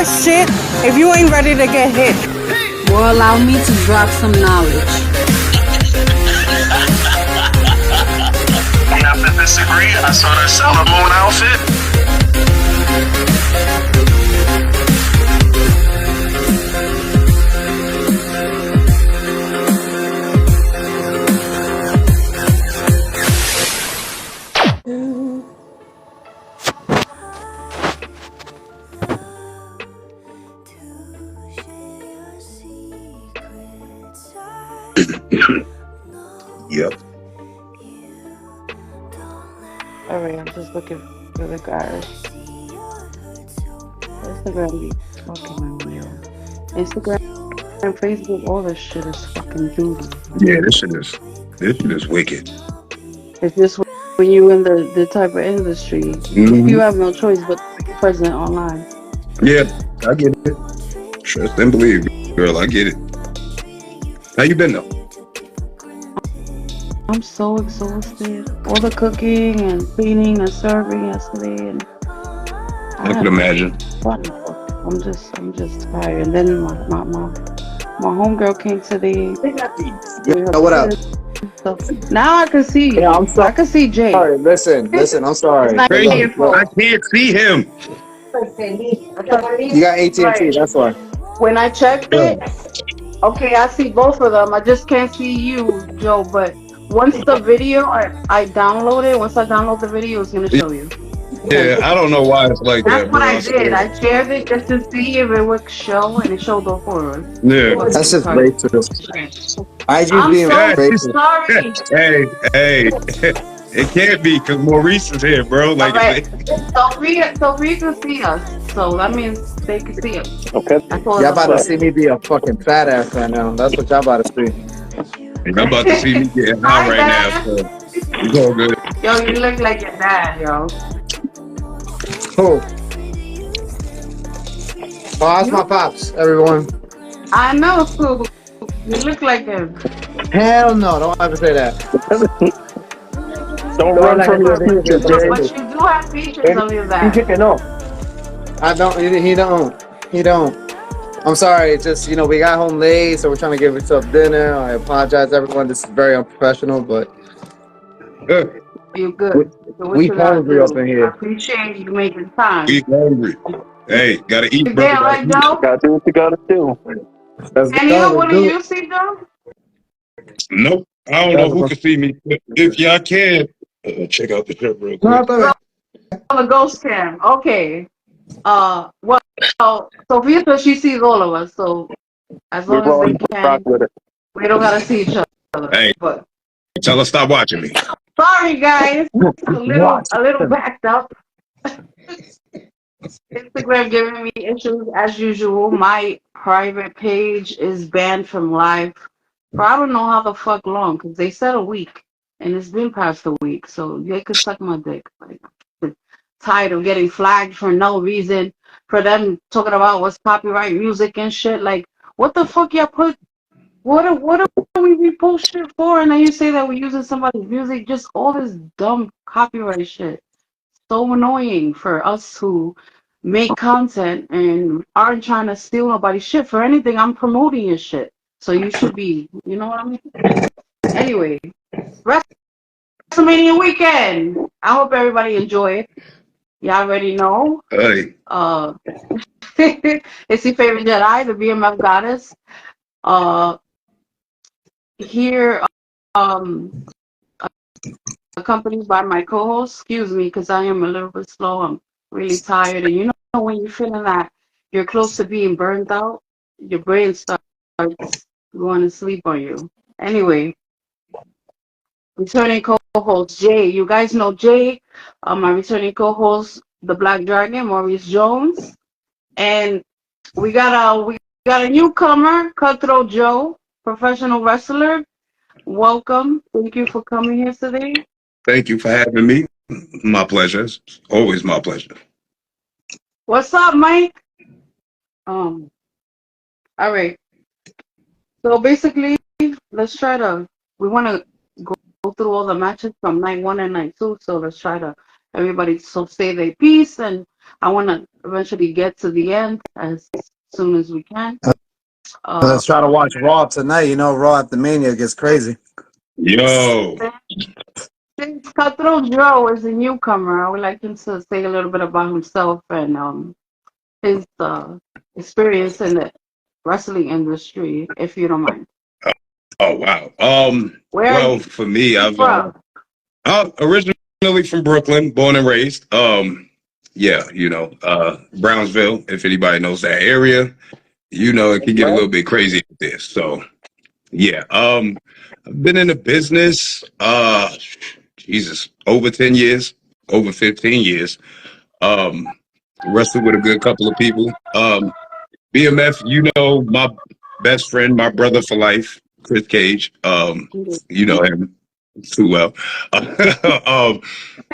that shit if you ain't ready to get hit. Will allow me to drop some knowledge. We have to disagree. I saw that Sailor Moon outfit. Yep. Alright, I'm just looking for the guys. Instagram be fucking my wheel. Instagram and Facebook, all this shit is fucking doo-doo. Yeah, this shit is wicked. It's just when you in the type of industry, you have no choice but to be present online. Yeah, I get it. Trust and believe, girl, I get it. How you been though? I'm so exhausted. All the cooking and cleaning and serving yesterday, and I can imagine. fun. I'm just tired. And then my homegirl came today. Yeah, what up? So now I can see. Yeah, I'm sorry. I can see Jay. Sorry, listen, I'm sorry. Crazy, I can't see him. You got AT&T, that's why. When I checked it, okay, I see both of them. I just can't see you, Joe. But once the video, I download it. Once I download the video, it's gonna show you. Yeah, I don't know why it's like That's that, what bro. I did. I shared it just to see if it would show, and it showed all four of us. Yeah. That's just racist. I just I'm being so racist. sorry. Hey, it can't be because Maurice is here, bro. Like, Alright. So we can see us. So that means they can see us. Okay. Y'all about to see me be a fucking fat ass right now. That's what y'all about to see. I'm about to see me getting hot right now. So it's all good. Yo, you look like your dad, yo. Cool. Oh, how's my pops, everyone? I know, Sue. You look like him. Hell no, don't ever say that. Don't run from your future, Jay. But you do have features of your dad. I don't, he don't. I'm sorry, it's just, we got home late, so we're trying to give ourselves dinner. I apologize, everyone. This is very unprofessional, but You're good. we hungry up in here. I appreciate you making time. We hungry. Hey, gotta eat, You brother. there, right, Joe? Gotta do what you gotta do. Daniel, what do you see, Joe? Nope. I don't know who can see me. If y'all can, check out the trip real quick. On the ghost cam. Okay. Well, Sophia says she sees all of us, so as long as they can, we don't gotta see each other. Hey, but tell her stop watching me. sorry, guys. A little backed up. Instagram giving me issues as usual. My private page is banned from live for I don't know how the fuck long, because they said a week, and it's been past a week, so they could suck my dick. Like, I'm tired of getting flagged for no reason, for them talking about what's copyright music and shit. Like, what the fuck y'all put? What are we repost shit for? And then you say that we're using somebody's music. Just all this dumb copyright shit. So annoying for us who make content and aren't trying to steal nobody's shit. For anything, I'm promoting your shit. So you should be, you know what I mean? Anyway, WrestleMania weekend. I hope everybody enjoy it. Y'all already know. Hey. It's your favorite Jedi, the BMF goddess. Here, accompanied by my co-host. Excuse me, because I am a little bit slow. I'm really tired. And you know when you're feeling that you're close to being burnt out, your brain starts going to sleep on you. Anyway, returning co-host Jay. You guys know Jay, my returning co-host, the Black Dragon, Maurice Jones, and we got a newcomer, Cutthroat Joe, professional wrestler. Welcome. Thank you for coming here today. Thank you for having me. My pleasure. It's always my pleasure. What's up, Mike? All right. So basically, we want to go through all the matches from night 1 and night 2. So let's try to, everybody so say their piece and I want to eventually get to the end as soon as we can. Let's try to watch Raw tonight. You know, Raw at the Mania gets crazy. Yo. Since Cutthroat Joe is a newcomer, I would like him to say a little bit about himself and his experience in the wrestling industry, if you don't mind. Oh wow. Where For me, are you from? I'm originally from Brooklyn, born and raised. Yeah, Brownsville. If anybody knows that area, it can get a little bit crazy with this. So yeah. I've been in the business. Jesus, over 10 years, over 15 years. Um, Wrestled with a good couple of people. BMF, my best friend, my brother for life, Chris Cage. You know him too well. um,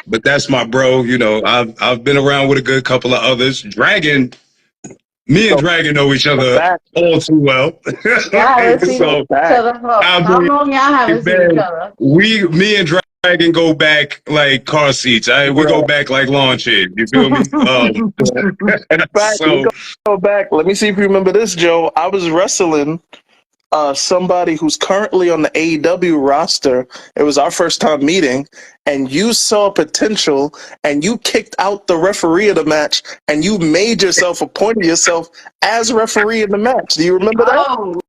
but that's my bro. I've been around with a good couple of others. Me and Dragon know each other all too well. Yeah, let's see each So other. How long y'all haven't seen each other? me and Dragon go back like car seats. We go back like lawn chairs. You feel me? In fact, we go back. Let me see if you remember this, Joe. I was wrestling somebody who's currently on the AEW roster. It was our first time meeting, and you saw potential, and you kicked out the referee of the match, and you made yourself, appointed yourself as referee in the match. Do you remember that? Oh,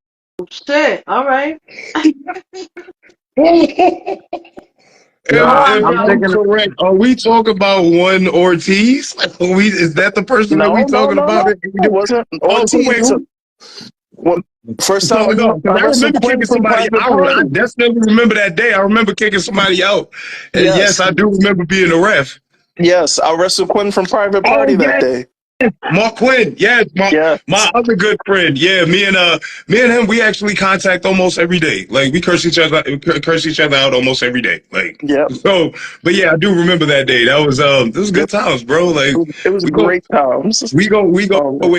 shit. All right. I'm correct. Are we talking about one Ortiz? Is that the person that we talking about? It wasn't Ortiz. First time I remember kicking somebody out. I definitely remember that day. I remember kicking somebody out. And yes, I do remember being a ref. Yes, I wrestled Quinn from Private Party that day. Mark Quinn, my other good friend. Yeah, me and him, we actually contact almost every day. Like we curse each other out almost every day. Like so, but yeah, I do remember that day. That was good times, bro. Like it was great times. We go way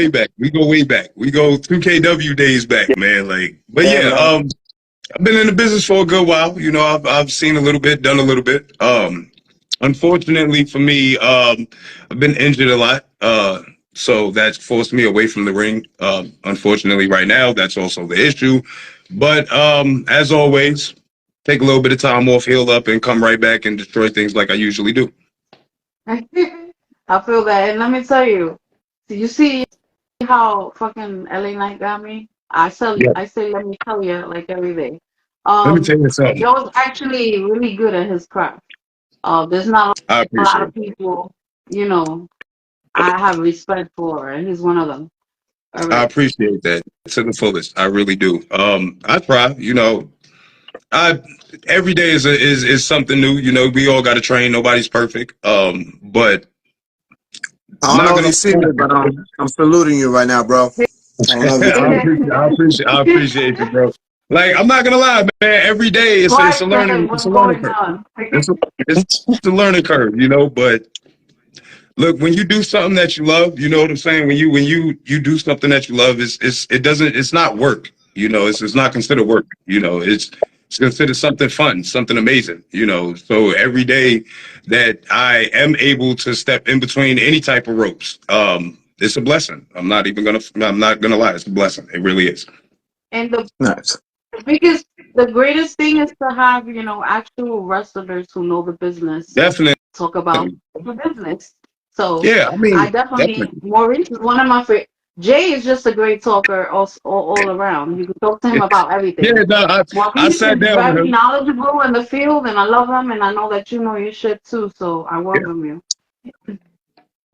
back. We go way back. We go 2KW days back, man. Like, but I've been in the business for a good while. I've seen a little bit, done a little bit. Unfortunately for me, I've been injured a lot. So that's forced me away from the ring. Unfortunately, right now, that's also the issue. But as always, take a little bit of time off, heal up, and come right back and destroy things like I usually do. I feel that. And let me tell you, you see how fucking LA Knight got me? I say, let me tell you, like every day. Let me tell you something. Joe's actually really good at his craft. There's not a lot of people, I have respect for, and he's one of them. Right. I appreciate that to the fullest. I really do. I try. Every day is something new. We all got to train. Nobody's perfect. But I don't know if you see me, but I'm saluting you right now, bro. I appreciate you, bro. Like, I'm not gonna lie, man. Every day it's a learning curve. It's a learning curve, But look, when you do something that you love, you know what I'm saying. When you do something that you love, it's not work. It's not considered work. It's considered something fun, something amazing. So every day that I am able to step in between any type of ropes, it's a blessing. I'm not gonna lie. It's a blessing. It really is. And the greatest thing is to have, actual wrestlers who know the business. Definitely. Talk about the business. So yeah, I definitely. Maurice is one of my favorite. Jay is just a great talker all around. You can talk to him about everything. Yeah, I sat down with him. Very knowledgeable in the field, and I love him, and I know that you know your shit too. So I welcome you.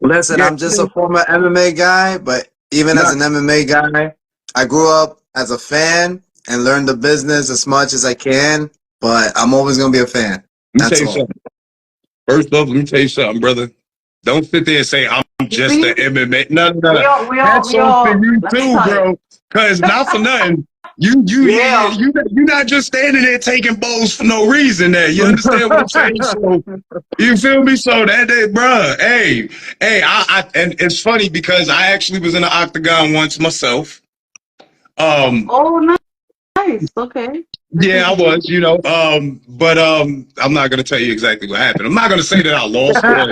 Listen, I'm just a former MMA guy, but even as an MMA guy, I grew up as a fan and learned the business as much as I can. But I'm always gonna be a fan. That's all. First off, let me tell you something, brother. Don't sit there and say I'm just an MMA. No. That's all for you too, bro. Because not for nothing. You're not just standing there taking bows for no reason. There, you understand what I'm saying? So, you feel me? So that, bro. Hey, and it's funny because I actually was in the octagon once myself. Oh, Nice. Okay. Yeah, I was, you know. But I'm not gonna tell you exactly what happened. I'm not gonna say that I lost, but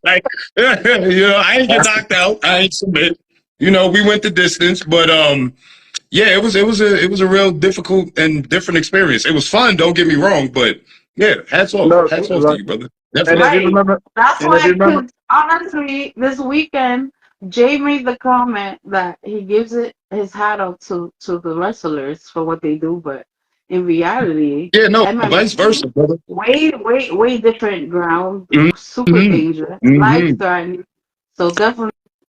like, you know, I ain't get knocked out. I ain't submit. You know, we went the distance, but yeah, it was a real difficult and different experience. It was fun, don't get me wrong, but yeah, Look, hats off to look, you, brother. and if you Definitely. Right. remember, That's and if you why, remember, because honestly, this weekend, Jay made the comment that he gives it his hat off to the wrestlers for what they do, but in reality, Yeah, no, vice MMA, versa, brother. way different ground, super Mm-hmm. dangerous, life Mm-hmm. threatening. So definitely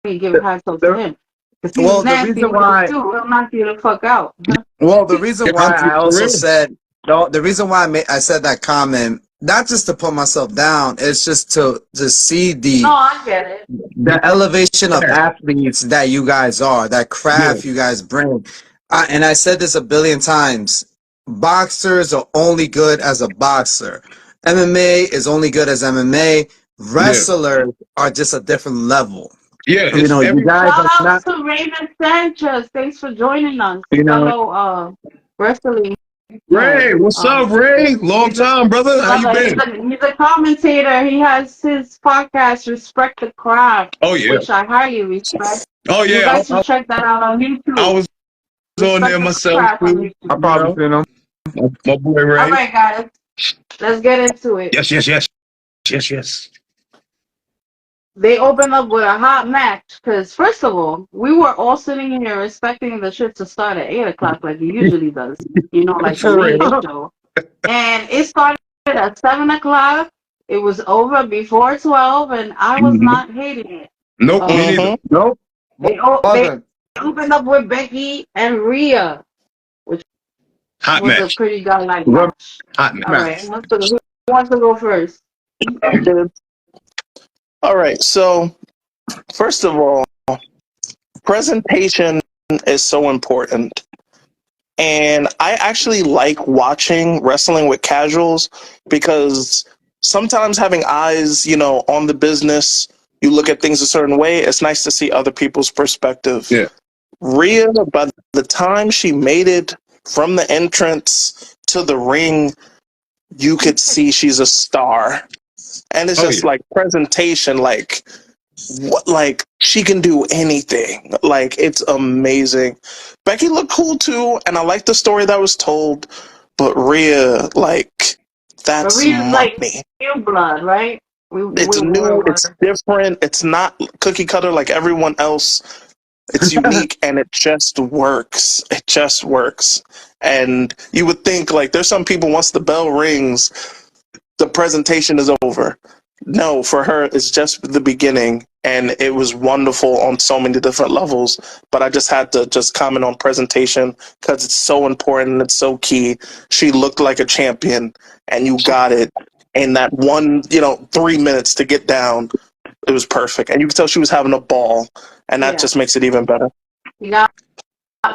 give hats off to the, him. Because he's well, the nasty reason with it why, too. He'll knock you the fuck out. well, the reason Yeah, why I for also real. said, no, the reason why I said that comment, not just to put myself down, it's just to see No, I get it. the elevation of Yeah, athletes that you guys are, that yeah, craft you guys bring. And I said this a billion times. Boxers are only good as a boxer. MMA is only good as MMA. yeah, Wrestlers are just a different level. yeah. You It's know, you every guys Shout are out not, to Raven Sanchez. Thanks for joining us, you know, fellow wrestling Ray. fan. What's up, Ray? Long He's a time, brother. How you brother. been? He's a commentator. He has his podcast, Respect the Craft, Oh yeah. which I highly respect. Oh You yeah. guys should check that out on I YouTube. was on there Respect the myself Craft on too. I YouTube. You probably know, seen them. my boy All Ray. right, guys, let's get into it. Yes, yes, yes, yes, yes. They opened up with a hot match because, first of all, we were all sitting here expecting the shit to start at 8 o'clock like it usually does. You know, like the For main real. show. And it started at 7 o'clock. It was over before 12, and I was Mhm. not hating it. Nope, me Um, neither. Mm-hmm. Nope. they Wasn't. opened up with Becky and Rhea, which Hot was a match. pretty godlike Good match. Hot match. All right, match. who wants to go first? All right. So, first of all, presentation is so important. And I actually like watching wrestling with casuals because sometimes having eyes, on the business, you look at things a certain way. It's nice to see other people's perspective. Yeah. Rhea, by the time she made it from the entrance to the ring, you could see she's a star. And it's Oh just yeah. like presentation, like she can do anything. Like it's amazing. Becky looked cool too, and I like the story that was told. But Rhea, like, But that's Rhea's like money. new blood, right? It's new. It's different. It's not cookie cutter like everyone else. It's unique, and it just works. It just works. And you would think like there's some people once the bell rings, the presentation is over. No, for her, it's just the beginning, and it was wonderful on so many different levels. But I just had to just comment on presentation because it's so important. It's so key. She looked like a champion, and you got it in that one, 3 minutes to get down. It was perfect, and you could tell she was having a ball, and that Yeah. just makes it even better.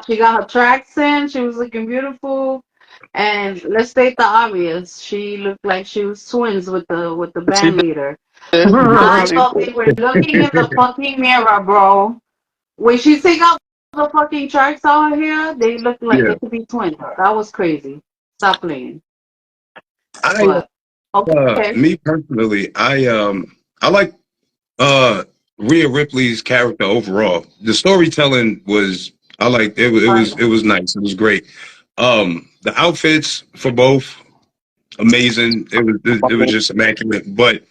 She got her tracks in. She was looking beautiful. And let's state the obvious. She looked like she was twins with the She band leader. did. I She thought they were looking in the fucking mirror, bro. When she take out the fucking tracks out here, they look like Yeah. they could be twins. That was crazy. Stop playing. I But okay. me personally, I like uh Rhea Ripley's character overall. The storytelling was I like it was it was it was nice. It was great. The outfits for both amazing. It was just immaculate. But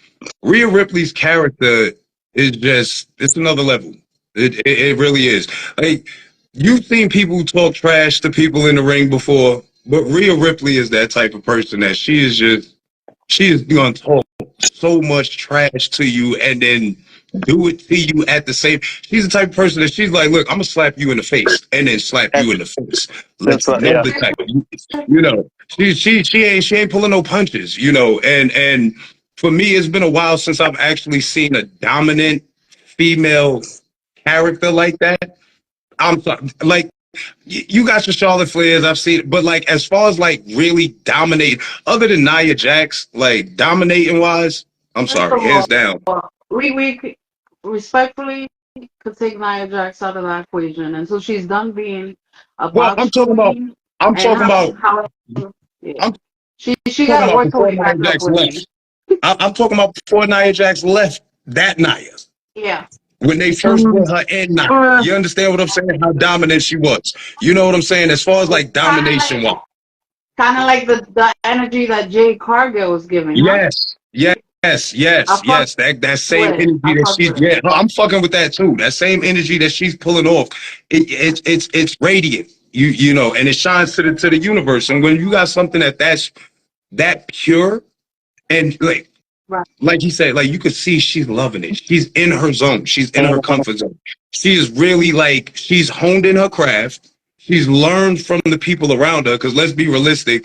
Rhea Ripley's character is just it's another level. It really is. Like you've seen people talk trash to people in the ring before, but Rhea Ripley is that type of person that she is gonna talk so much trash to you and then do it to you at the same. She's the type of person that she's like, look, I'm gonna slap you in the face and then slap you in the face. Let That's you know yeah. the type. She ain't pulling no punches. And for me, it's been a while since I've actually seen a dominant female character like that. I'm sorry, like you got your Charlotte Flairs, I've seen it, but like as far as like really dominate, other than Nia Jax, like dominating wise, I'm First sorry, of hands all, down. we respectfully could take Nia Jax out of that equation. And so she's done being Well, about I'm talking about. streaming I'm and talking about. yeah. I'm She talking got to about work her before way Nia back up Jax with me. left. I'm talking about before Nia Jax left. That Nia. Yeah. When they first put her in Nia. You understand what I'm saying? How dominant she was. You know what I'm saying? As far as like domination was. Kind of like the energy that Jade Cargill was giving, huh? Yes. I fuck Yes. That same with it. energy I that fuck she's with it. no, I'm fucking with that too. That same energy that she's pulling off, it's radiant. You know, and it shines to the universe. And when you got something that's that pure and Right. like he said, like you could see she's loving it. She's in her zone. She's in her comfort zone. She is really like she's honed in her craft. She's learned from the people around her. Because let's be realistic,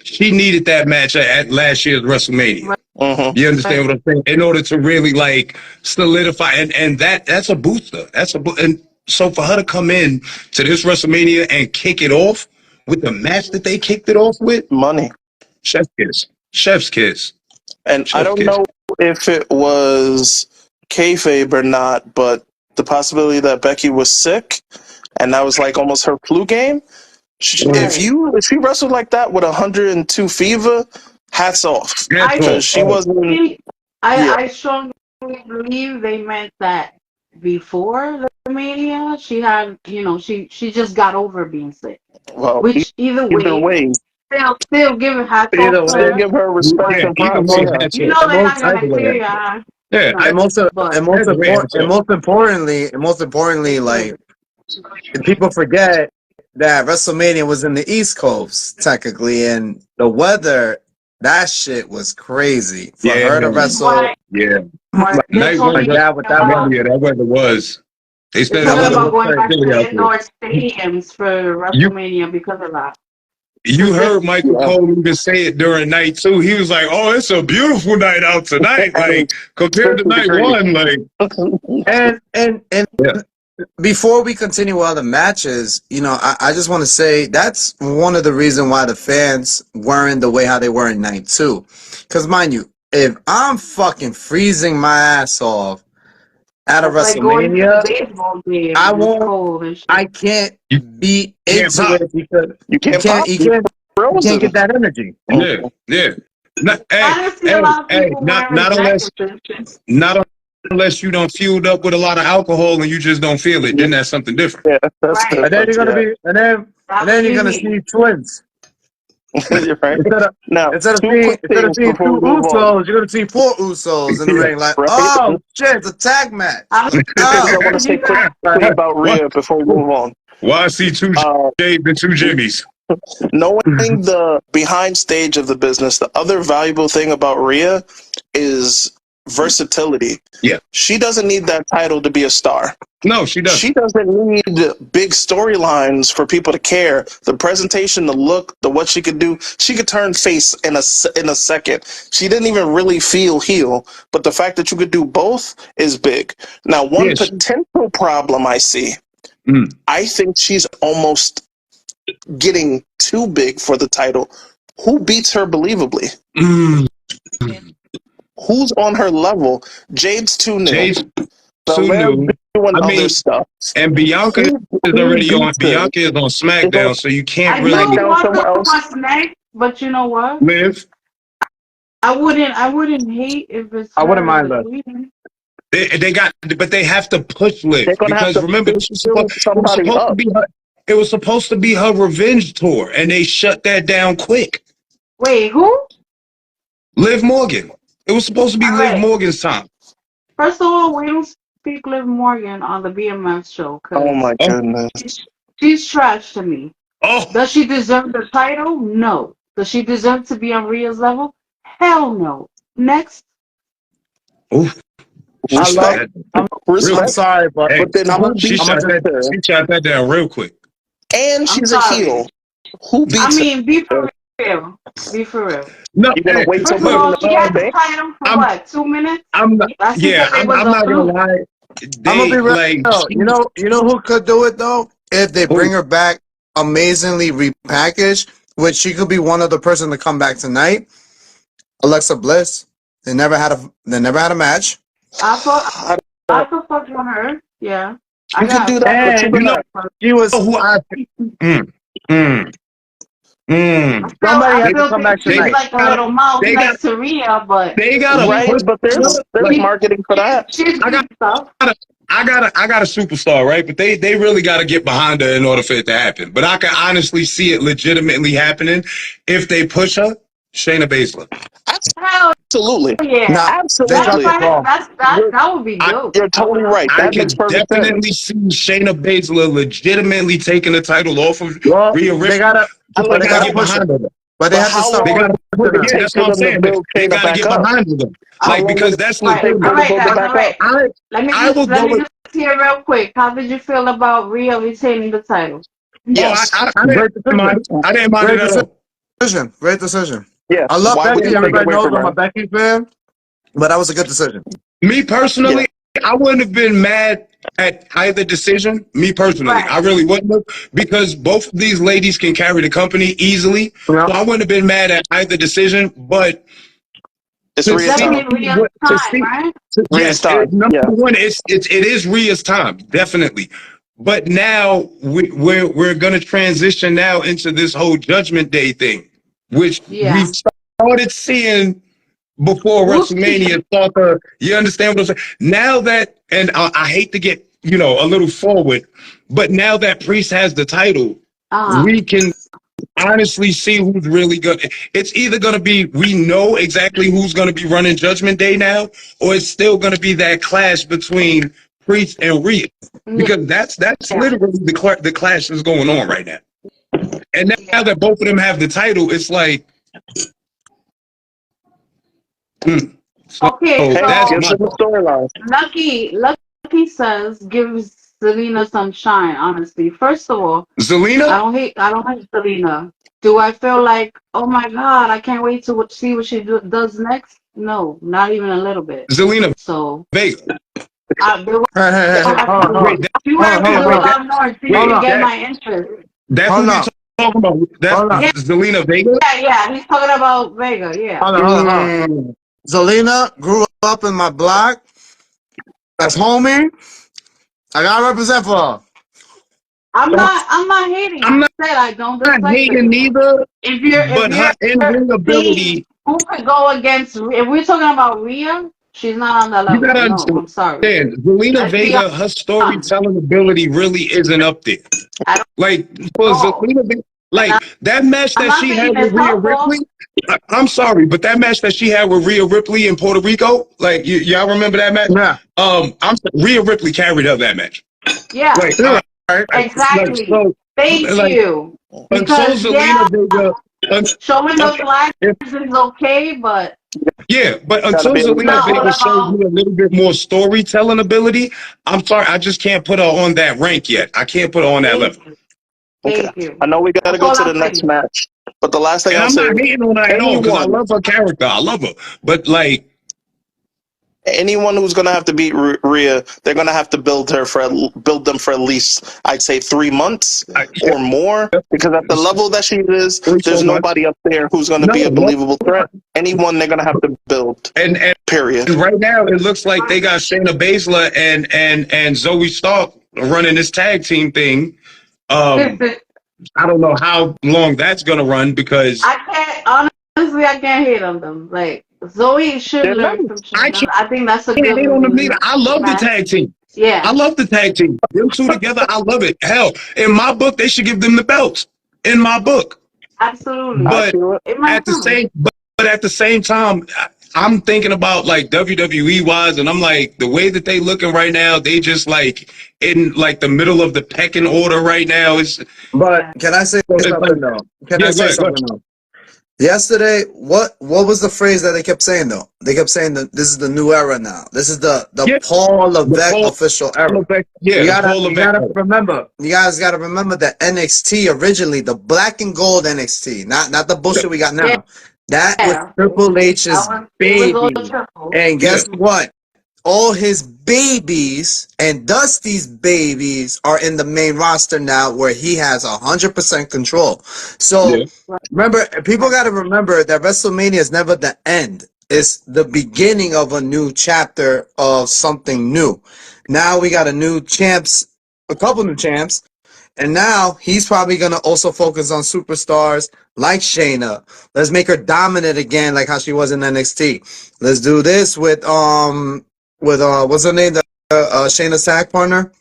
she needed that match at last year's WrestleMania. Mhm. You understand what I'm saying? In order to really like solidify, and that's a booster. And so for her to come in to this WrestleMania and kick it off with the match that they kicked it off with, Money. chef's kiss, chef's kiss, And I chef's don't kiss. know if it was kayfabe or not, but the possibility that Becky was sick and that was like almost her flu game. If she wrestled like that with 102 fever, hats off, That's because she wasn't. I strongly believe they meant that before the Mania, she had, she just got over being sick. Well, Which either way, way, still giving hats off Either to still way, her. give her respect Yeah, and either props. way, Yeah. that's You it. know and they most have the Either way, that's it. bacteria, Yeah, and most but either way, that's it. most importantly, like people forget that WrestleMania was in the East Coast technically, and the weather, that shit was crazy for Yeah, her to wrestle yeah. they're Night like talking weather. that with that Yeah, about weather. yeah, that weather was. They they're said the talking That weather weather about was was going back crazy. chilly to out there. indoor stadiums for You WrestleMania because of that. you heard Michael Yeah. Cole even say it during night two. He was like, "Oh, it's a beautiful night out tonight. And it Like was compared to 50 night degrees. one, like And yeah, before we continue with other matches, I just want to say that's one of the reasons why the fans weren't the way how they were in night two. Because mind you, if I'm fucking freezing my ass off at a That's like going to the WrestleMania, baseball game I and it's won't. cold and shit. I can't you be can't into pop. it because You you can't can't. pop. You You're can't. You can't frozen. get that energy. Yeah. Not, I didn't see a lot of people not wearing unless jackets and shit. not unless you don't fueled up with a lot of alcohol and you just don't feel it. Then that's something different. Yeah, that's Right. And then different. you're gonna Yeah, be. And then you're That's gonna me. see twins you're right. Now, instead of two seeing quick things two before we move on. Usos. You're gonna see four Usos in the ring. Like, Right? oh shit, it's a tag match. I'm Two things I Oh, want to say you guys. quickly about Why, Rhea before we move on. why I see two Uh, Jays and two Jimmys? Knowing the behind stage of the business, the other valuable thing about Rhea is versatility. Yeah. She doesn't need that title to be a star. No, she doesn't. She doesn't need big storylines for people to care. The presentation, the look, the what she could do. She could turn face in a second. She didn't even really feel heel, but the fact that you could do both is big. Now, one Yes. potential problem I see, Mm. I think she's almost getting too big for the title. Who beats her believably? Mm. Who's on her level? Jade's too new. Jade's too Belair's new. doing I other mean, stuff. and Bianca is already on. beats her? Bianca is on SmackDown, so you can't I really do SmackDown want somewhere to else. watch next, but you know what? live. I wouldn't hate if it's I wouldn't her mind that. leaving. But they have to push They're Liv gonna have because to remember this was build somebody supposed to up. be her. It was supposed to be her revenge tour, and they shut that down quick. Wait, who? Liv Morgan. It was supposed to be All Liv right. Morgan's time. First of all, we don't speak Liv Morgan on the BMF show Oh because my Oh, goodness. she's trash to me. oh, Does she deserve the title? No. Does she deserve to be on Rhea's level? Hell no. Next. oof. She I shot love. Respect. that. I'm. Real, I'm Respect. sorry, but hey, But then I'm. who she beats I'm shot just. her? that. She shot that down real quick. And I'm she's a sorry. heel. Who I beats mean, be her? for real. Be for real. No, You're gonna hey, wait till First of Money in all, the she had the Bank? title for I'm, what? 2 minutes? I'm not. Last Yeah, season it was I'm a not gonna fluke. lie. I'm gonna be real. Like, You know who could do it though? If they bring who? her back amazingly repackaged, which she could be one of the person to come back tonight. Alexa Bliss. They never had a match. I thought I I could fuck with her. Yeah. You could do that, but And you're gonna. she was who I mm, mm, mm. somebody I had to still come think back she's tonight. like a little mouse They got next to Rhea, but they gotta she, Right, push but there's like marketing for that. she's I got good stuff. I got a superstar, right? But they really got to get behind her in order for it to happen. But I can honestly see it legitimately happening if they push her. Shayna Baszler. Hell Absolutely, yeah. Nah, they That's dropped absolutely. the fine. ball. That would be I dope. You're totally right. I That makes can perfect sense. definitely see Shayna Baszler legitimately taking the title off of Well, Rhea they Ripley. gotta, I but like they They gotta gotta get that. push her. behind her. But they But have to how start. They long gotta would it yeah, take that's for what I'm them to saying. build They Shayna gotta back get up? behind them. How Like long because would it that's take Right. them All to legitimate. right, build it guys. back All up? right. Let me I will let go me with just hear real quick. How did you feel about Rhea retaining the title? Yes. I Great didn't mind decision. it. I didn't mind it Great at all. decision. Great decision. Yes. I love Why would Becky. you take it Everybody away knows from I'm a her? Becky fan, but that was a good decision. Me Yeah. personally, I wouldn't have been mad at either decision. Me personally, Right. I really wouldn't have because both of these ladies can carry the company easily. Yeah. So I wouldn't have been mad at either decision. But It's to Rhea see time. Definitely Rhea's to time, see right? Rhea's yes, time. number Yeah. one, it is Rhea's time, definitely. But now we're gonna transition now into this whole Judgment Day thing, which we Yeah. started seeing before Whoopsie. WrestleMania. You understand what I'm saying? Now that, and I hate to get a little forward, but now that Priest has the title, Uh-huh. we can honestly see who's really good. It's either going to be we know exactly who's going to be running Judgment Day now, or it's still going to be that clash between Priest and Rhea, Yeah. because that's literally the clash that's going on right now. And now that both of them have the title, it's like, so Okay, Hey, that's so gives my them a thought. storyline. Lucky says gives Selena some shine, honestly. First of all, Zelina, I don't hate Selena. Do I feel like, oh my God, I can't wait to see what she does next? No, not even a little bit. Zelina So Vega. they will Hey, have hold on, to hold Wait, that, she will on, have to hold on, do hold a on, lot more to hold even on, get my interest. that's hold who you on, talking about. That's hold on, Zelina Vega. Yeah, he's talking about Vega, yeah. hold on. Mm, Zelina grew up in my block. That's homie. I gotta represent for her. I'm not hating. I'm I not said I don't dislike hating Selena. neither, If but her in you're ring seeing ability, who could go against, if we're talking about Rhea, she's not on that you level. gotta No, I'm sorry. understand. Zelina Let's be Vega, her honest. storytelling ability really isn't up there. I don't Like for know. Zelina, And like that match I'm that not she saying had with it's Rhea her fault. Ripley. I'm sorry, but that match that she had with Rhea Ripley in Puerto Rico, like y'all remember that match? Yeah, Rhea Ripley carried up that match. Yeah, Like, you're right. like exactly. so, Thank like you. until Because yeah, Zelina Vega, un, showing un, those flags if, is okay, but yeah, but Gotta until be able it's to catch Zelina not all up. Vega shows about you a little bit more storytelling ability, I'm sorry, I just can't put her on that rank yet. I can't put her on that thank level. you. Okay. Thank you. I know we gotta That's go all to the I'm next saying. match, but the last thing And I'll I'm say not is hating on her at all because I anyone, love her character. I love her, but like, anyone who's gonna have to beat Rhea, they're gonna have to build them for at least, I'd say, 3 months or more. Because at the level that she is, three, there's 4 months. nobody up there who's gonna No, be a no. believable threat. Anyone they're gonna have to build. And Period. right now it looks like they got Shayna Baszler and Zoe Stark running this tag team thing. Um, I don't know how long that's gonna run because I can't honestly. I can't hate on them. Like Zoe should They're learn nice. from I Shayna. I think that's a can't good hate on them neither. I love the match. tag team. I Yeah, love the tag team. Them two together, I love it. Hell, in my book, they should give them the belts. In my book, absolutely. I but feel it. In my at the too. same, but at the same time, I'm thinking about like WWE wise, and I'm like the way that they looking right now. They just like in like the middle of the pecking order right now. But Yeah. can I say It's like something though? Can I yeah, go say ahead, go ahead. something though? Yesterday, what was the phrase that they kept saying though? They kept saying that this is the new era now. This is the Yeah, Paul the Levesque Paul official era. Levesque, yeah, the Paul You Levesque. gotta remember. You guys gotta remember that NXT originally, the black and gold NXT, not the bullshit we got Yeah. now. That was Triple H's It was all baby. triple. And Yeah, guess what? All his babies and Dusty's babies are in the main roster now where he has 100% control. So yeah, remember, people got to remember that WrestleMania is never the end. It's the beginning of a new chapter of something new. Now we got a new champs a couple new champs. And now he's probably gonna also focus on superstars like Shayna. Let's make her dominant again, like how she was in NXT. Let's do this with what's her name? The Shayna's tag partner.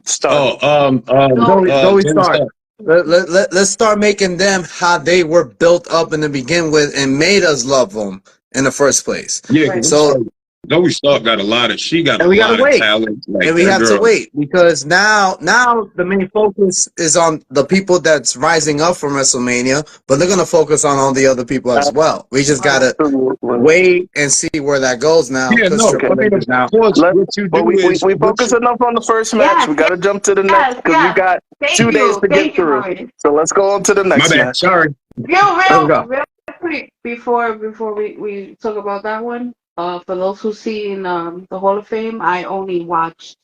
Start. Zoe Jimmy Stark. Let's start making them how they were built up in the begin with and made us love them in the first place. Yeah, So Zoe Stark got a lot of. She got and a we gotta lot of wait. talent. Like And we that have girl. to wait because now the main focus is on the people that's rising up from WrestleMania, but they're gonna focus on all the other people as well. We just gotta wait and see where that goes now. Yeah, Because no. Triple I mean, H is now. of course, what you But do we is focus enough on the first match. Yes, We got to jump to the next because we got Thank 2 days you. to Thank get you, through. Maurice. So let's go on to the my next bad. match. Sorry. Real quick before we talk about that one. For those who see in the Hall of Fame, I only watched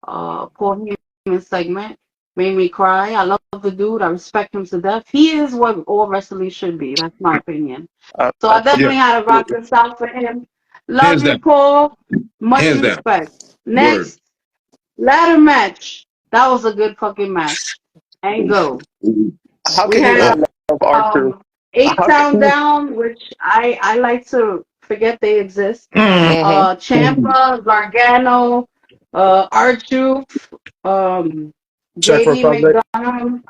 Paul Heyman's segment. Made me cry. I love the dude. I respect him to death. He is what all wrestling should be. That's my opinion. So I definitely had to rock this out for him. Love Hands you, down. Paul. Much Hands down. respect. Word. Next, ladder match. That was a good fucking match. And go. How We can you had not love R-Truth? Town Down, which I like to forget they exist. Mm-hmm. Ciampa, Gargano, R-Truth, Czech JD Republic. McDonough.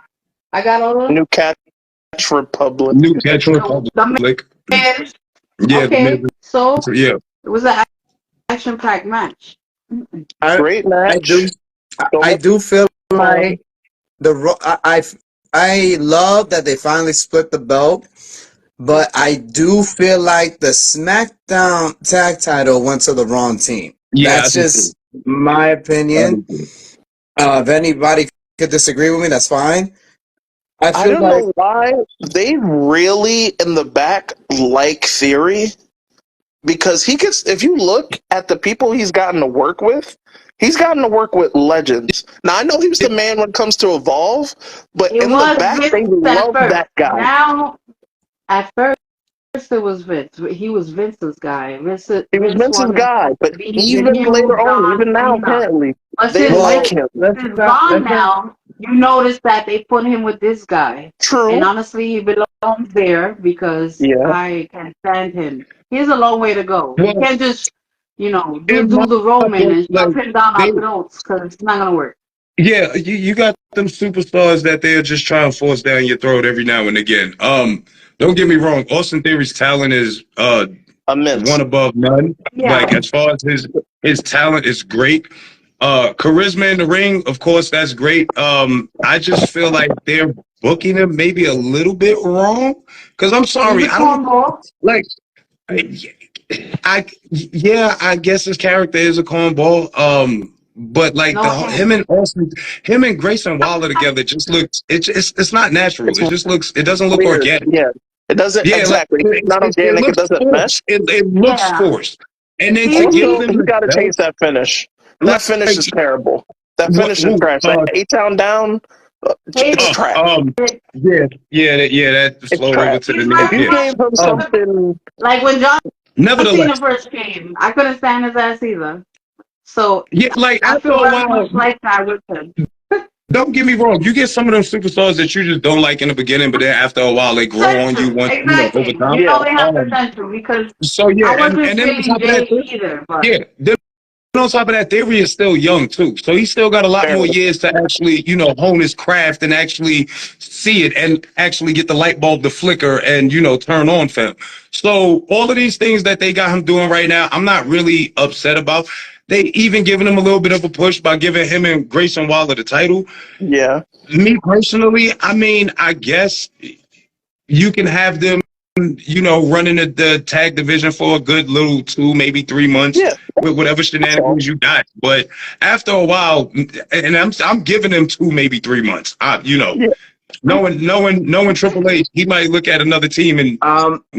I got all of them. New Catch Republic. New Catch The Republic. Miz. Yeah, Okay, so yeah. it was an action-packed match. Great match. I do feel like I love that they finally split the belt, but I do feel like the SmackDown tag title went to the wrong team. Yeah, That's just my opinion. If anybody could disagree with me, that's fine. I don't know why they really in the back like Theory because he gets. If you look at the people he's gotten to work with, he's gotten to work with legends. Now I know he was the man when it comes to Evolve, but It in the was back Vince they at love first. that guy. Now, at first it was Vince. He was Vince's guy. He was Vince's wanted guy, but to be even him, later on, John even now, Cena. apparently, But they since like him. Vince is gone now, you notice that they put him with this guy. True. And honestly, he belongs there because I can stand him. He has a long way to go. You can't just, do the Roman and shove him down our throats because it's not going to work. Yeah, you got them superstars that they're just trying to force down your throat every now and again. Don't get me wrong, Austin Theory's talent is immense. One above none. Yeah. Like as far as his talent is great. Charisma in the ring, of course, that's great. I just feel like they're booking him maybe a little bit wrong. Because I'm sorry, I don't like. I guess his character is a cornball. But like him and Grayson Waller together just looks. It's not natural. It just looks. It doesn't look weird. organic. Yeah, it doesn't exactly. It's not organic. It doesn't mesh. It looks forced. And then to give them he got to change that finish. That finish is terrible. That finish is trash. Like A-Town Down, it's trash. That flowed over to the next. You gave him something like when John Nevertheless, Cena first came, I couldn't stand his ass either. So like I after feel a very while, much like that with him. Don't get me wrong. You get some of them superstars that you just don't like in the beginning, but then after a while they grow on you. Exactly. Over time. You know they have potential because I wasn't and then on top of that, either. But. Yeah. On top of that, Theory is still young too, so he still got a lot more years to actually, hone his craft and actually see it and actually get the light bulb to flicker and turn on for him. So all of these things that they got him doing right now, I'm not really upset about. They even giving him a little bit of a push by giving him and Grayson Waller the title. Yeah. Me personally, I mean, I guess you can have them, running the tag division for a good little 2, maybe 3 months with whatever shenanigans you got. But after a while, and I'm giving them 2, maybe 3 months. Knowing Triple H, he might look at another team and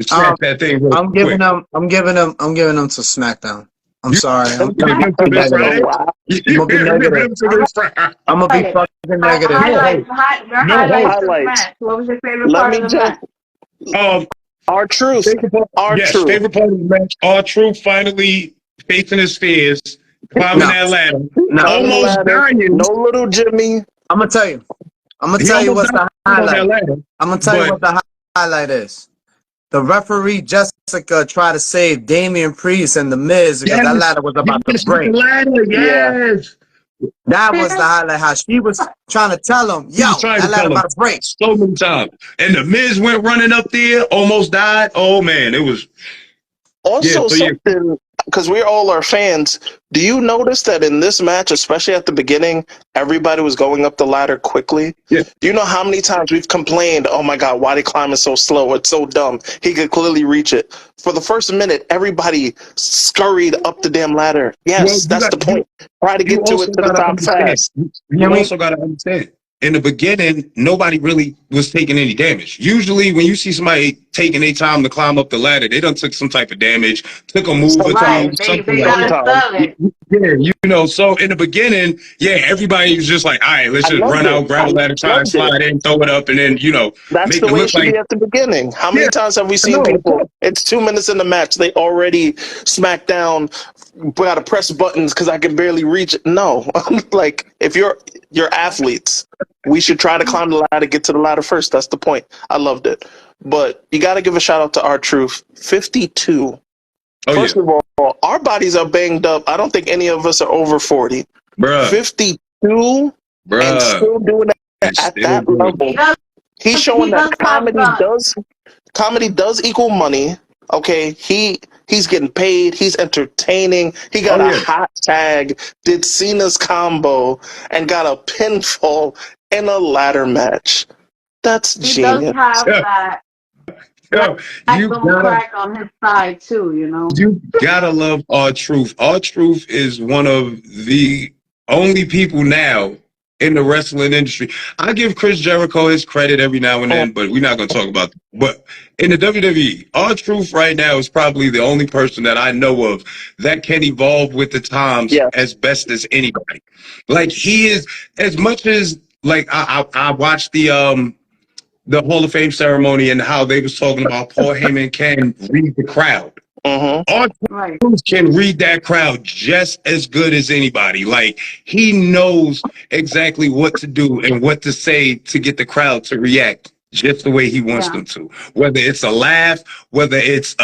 scrap that thing. I'm giving them to SmackDown. I'm sorry. I'm gonna be negative. I'm gonna be fucking negative. Highlights. What was your favorite part of the match? R-Truth. Yes, favorite part of the match. R-Truth finally facing his fears, climbing that ladder, No. almost dying. No little Jimmy. I'm gonna tell you. He almost died on that ladder. I'm gonna tell you what the highlight is. The referee Jessica tried to save Damian Priest and The Miz because that ladder was about to break. Yes. That was the highlight. How she was trying to tell him, yo, that ladder about to break. So many times. And The Miz went running up there, almost died. Oh man, it was Also, something, because we all are fans, do you notice that in this match, especially at the beginning, everybody was going up the ladder quickly? Yeah. Do you know how many times we've complained, oh my God, why they climbing so slow? It's so dumb. He could clearly reach it. For the first minute, everybody scurried up the damn ladder. Yes, that's the point. Try to get to it to the top fast. You also got to understand. In the beginning, nobody really was taking any damage. Usually, when you see somebody taking their time to climb up the ladder, they done took some type of damage, took a move or two, something like that. Yeah, you know. So in the beginning, yeah, everybody was just like, all right, let's just run out, grab a ladder, try and slide in, throw it up, and then that's make the it way it look should be at the beginning. How many times have we seen people? It's 2 minutes in the match, they already smack down. Gotta press buttons because I can barely reach it. No, like if you're athletes, we should try to climb the ladder, get to the ladder first. That's the point. I loved it. But you got to give a shout out to R-Truth. 52. First of all, our bodies are banged up. I don't think any of us are over 40. Bruh. 52 and still doing it at that level. He's showing that comedy does equal money. Okay, he's getting paid. He's entertaining. He got a hot tag, did Cena's combo, and got a pinfall in a ladder match. That's genius. He does have that. You crack on his side too, You gotta love R-Truth. R-Truth is one of the only people now in the wrestling industry. I give Chris Jericho his credit every now and then, but we're not gonna talk about that. But in the WWE, R-Truth right now is probably the only person that I know of that can evolve with the times as best as anybody. Like he is, as much as like I watched the Hall of Fame ceremony and how they was talking about Paul Heyman can read the crowd. R-Truth can read that crowd just as good as anybody. Like he knows exactly what to do and what to say to get the crowd to react just the way he wants them to. Whether it's a laugh, whether it's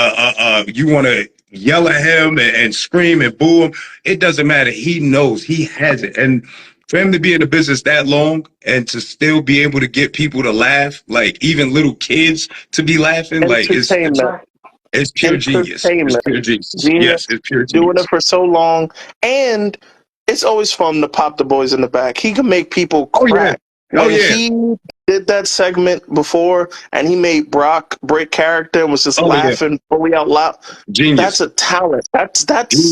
you want to yell at him and scream and boo him, it doesn't matter. He knows, he has it. And for him to be in the business that long and to still be able to get people to laugh, like even little kids to be laughing, like it's pure genius. It's pure genius. Yes, it's pure genius. Doing it for so long, and it's always fun to pop the boys in the back. He can make people crack. He did that segment before, and he made Brock break character and was just laughing fully out loud. Genius. That's a talent. That's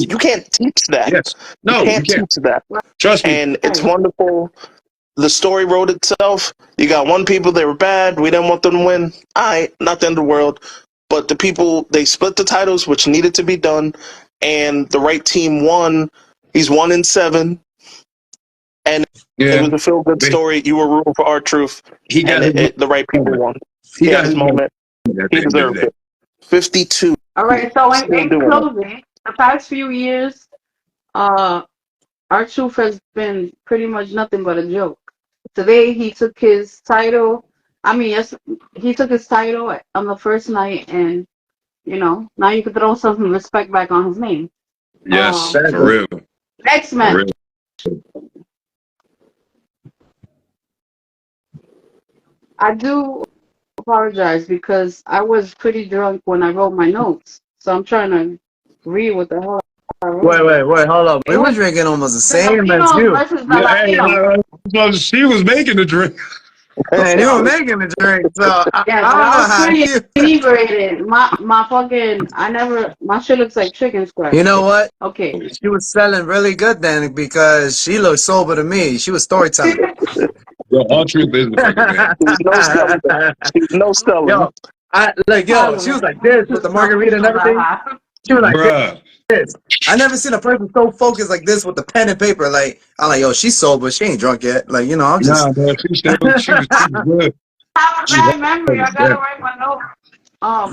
you can't teach that. Yes. No, you can't teach that. Trust me. And it's wonderful. The story wrote itself. You got one people, they were bad. We didn't want them to win. Not the end of the world. But the people, they split the titles, which needed to be done, and the right team won. He's 1-7, and it was a feel-good story. You were rooting for R-Truth, and the right people won. He got his moment. He deserved it. 52. All right, so in closing, the past few years, R-Truth has been pretty much nothing but a joke. Today, he took his title. He took his title on the first night, and now you can throw some respect back on his name. Yes, for real. Next match. I do apologize because I was pretty drunk when I wrote my notes, so I'm trying to read what the hell I wrote. Wait, hold up. We were drinking almost the same as you. She was making the drink. Man, you were making the drink, so I don't know how you inebriated. My shit looks like chicken scratch. You know what? Okay. She was selling really good then because she looked sober to me. She was storytelling. Yo, R-Truth is no selling. She was like this with the margarita and everything. She was like this. I never seen a person so focused like this with the pen and paper. Like I'm like, yo, she's sober, she ain't drunk yet. Like, I'm just. Nah, bro, she was good. I have a bad memory. I gotta write my notes. All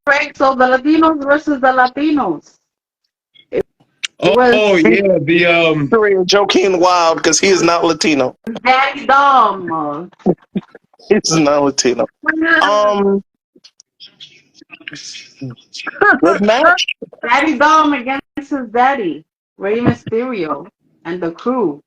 right. So the Latinos versus the Latinos. Oh yeah, the Joaquin Wild, because he is not Latino. Daddy Dom. He's not Latino. Good match. Daddy Dom against his daddy, Rey Mysterio, and the crew.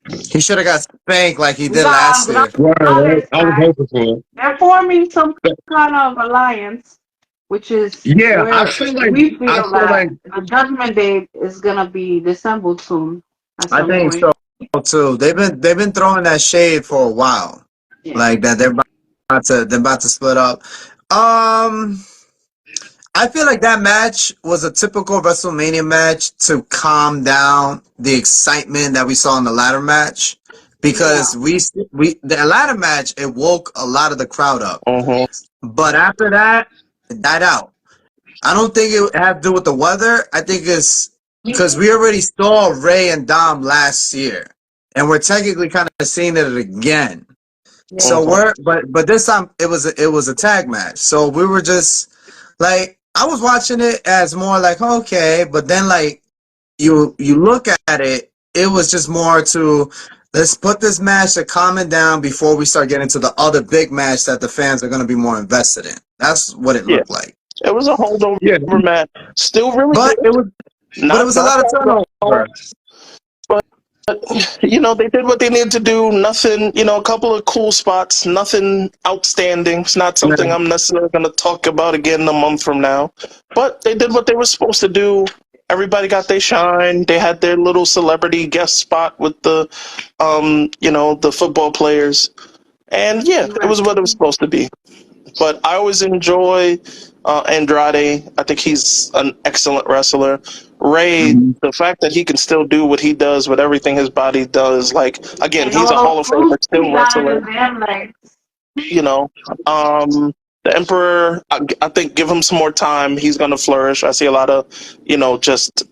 He should have got spanked like he We did got last year. Andrade I was back. hoping for it. They're forming some kind of alliance, which is Yeah, where I feel like we feel that like the Judgment Day is gonna be disassembled soon at I some think point. so too. They've been throwing that shade for a while, Yeah. like that they're about to split up. I feel like that match was a typical WrestleMania match to calm down the excitement that we saw in the ladder match, because the ladder match, it woke a lot of the crowd up, but after that it died out. I don't think it had to do with the weather. I think it's because we already saw Ray and Dom last year, and we're technically kind of seeing it again. So but this time it was a tag match. So we were just like, I was watching it as more like, okay, but then like you look at it, it was just more to, let's put this match to calm it down before we start getting to the other big match that the fans are going to be more invested in. That's what it looked like. It was a holdover match. Still really But good. it was a lot of turnover. But they did what they needed to do. Nothing, a couple of cool spots. Nothing outstanding. It's not something I'm necessarily going to talk about again a month from now. But they did what they were supposed to do. Everybody got their shine. They had their little celebrity guest spot with the, the football players. And it was what it was supposed to be. But I always enjoy Andrade. I think he's an excellent wrestler. Ray, the fact that he can still do what he does with everything his body does, like, again, he's a Hall of Famer, still wrestler. The Emperor, I think, give him some more time. He's going to flourish. I see a lot of, just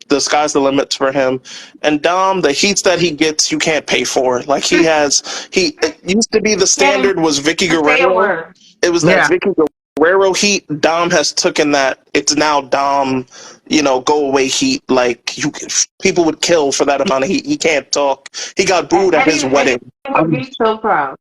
the sky's the limit for him. And Dom, the heats that he gets, you can't pay for. Like, it used to be the standard was Vicky Guerrero. It was that Vicky Guerrero heat. Dom has taken that. It's now Dom, go away heat. Like, people would kill for that amount of heat. He can't talk. He got booed at his wedding. I would be so proud.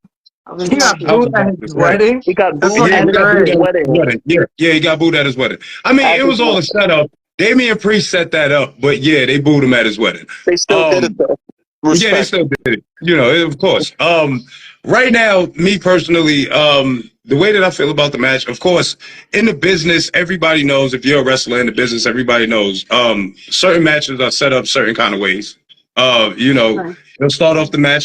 He got booed at his wedding. He got booed at his wedding. Yeah, he got booed at his wedding. I mean, it was all a setup. Damian Priest set that up, but they booed him at his wedding. They still did it though. Respect. Yeah, they still did it. Of course. Right now, me personally, the way that I feel about the match, of course, in the business, everybody knows, if you're a wrestler in the business, everybody knows, certain matches are set up certain kind of ways. They'll start off the match,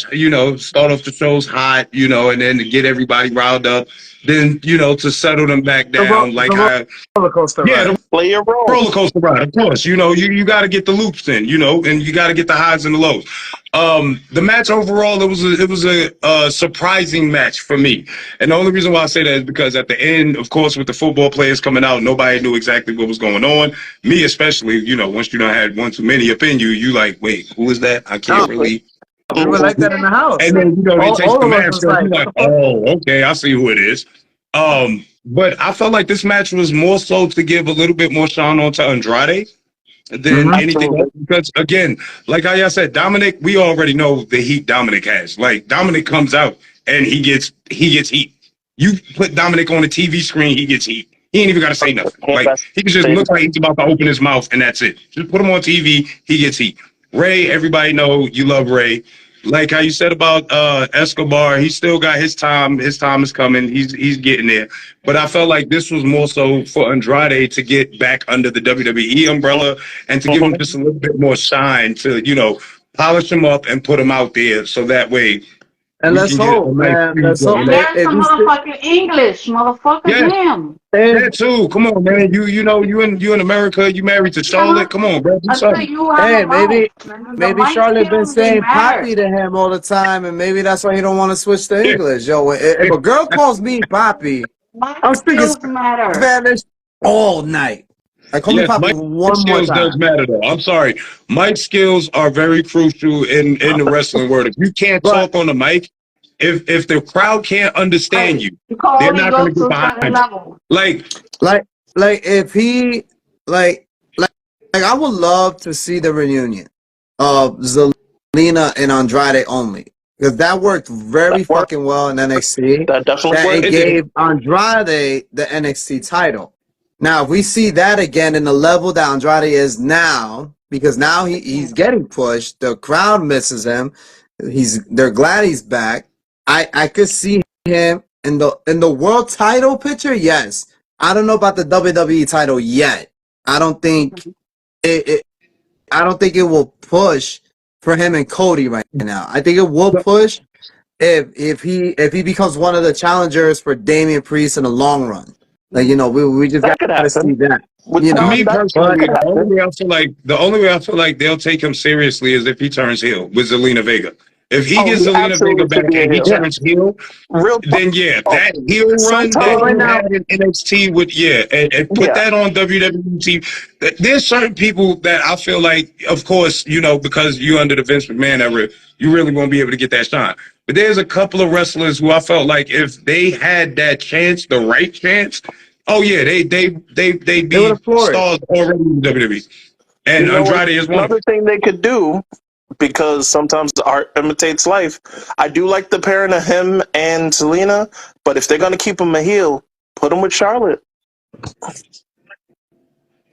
start off the shows hot, and then to get everybody riled up, then, to settle them back down, roller coaster ride. Play your role. Roller coaster ride, of course. You got to get the loops in, and you got to get the highs and the lows. The match overall, it was a surprising match for me. And the only reason why I say that is because at the end, of course, with the football players coming out, nobody knew exactly what was going on. Me especially, once you done had one too many up in you, you like, wait, who is that? I can't really. We were like that in the house. And then, they take the mask off. You're like, oh, okay, I see who it is. But I felt like this match was more so to give a little bit more shine on to Andrade than anything else. Because, again, like I said, Dominic, we already know the heat Dominic has. Like, Dominic comes out and he gets heat. You put Dominic on the TV screen, he gets heat. He ain't even got to say nothing. Like, he can just look like he's about to open his mouth, and that's it. Just put him on TV, he gets heat. Ray, everybody know you love Ray. Like how you said about Escobar, he still got his time. His time is coming. He's getting there. But I felt like this was more so for Andrade to get back under the WWE umbrella and to give him just a little bit more shine to, polish him up and put him out there so that way. And let's hope, man. Let's hope. And there's some motherfucking English, motherfucker. Damn. That too. Come on, man. You in America. You married to Charlotte. Come on, bro. Hey, maybe Charlotte been saying Poppy to him all the time, and maybe that's why he don't want to switch to English. Yo, if a girl calls me Poppy, I'm speaking Spanish all night. I call me Poppy one more skills time. Does matter though. I'm sorry. Mic skills are very crucial in the wrestling world. If you can't talk on the mic, if the crowd can't understand you, they're not going to get behind you. Like if he like I would love to see the reunion of Zelina and Andrade only because that worked very That worked. fucking well in NXT. That definitely That worked. it gave Andrade the NXT title. Now, if we see that again in the level that Andrade is now, because now he's getting pushed, the crowd misses him. They're glad he's back. I could see him in the world title picture. Yes, I don't know about the WWE title yet. I don't think it I don't think it will push for him and Cody right now. I think it will push if he becomes one of the challengers for Damian Priest in the long run. Like, we just That could gotta see happen. that. With You know, time, Me that personally, could the only happen. way I feel like they'll take him seriously is if he turns heel with Zelina Vega. If he Oh, gets he Zelina Vega absolutely should back be a and he heel. turns heel, Real then yeah, talk. that heel run that but Sometimes, right he now, had in NXT would and put yeah. that on WWE. There's certain people that I feel like, of course, because you're under the Vince McMahon era, you really won't be able to get that shine. But there's a couple of wrestlers who I felt like if they had that chance, the right chance, oh yeah, they'd they would be have flourished. stars already in WWE. And You know what? Andrade is one of Another them. thing they could do, because sometimes the art imitates life. I do like the pairing of him and Selena, but if they're gonna keep him a heel, put him with Charlotte.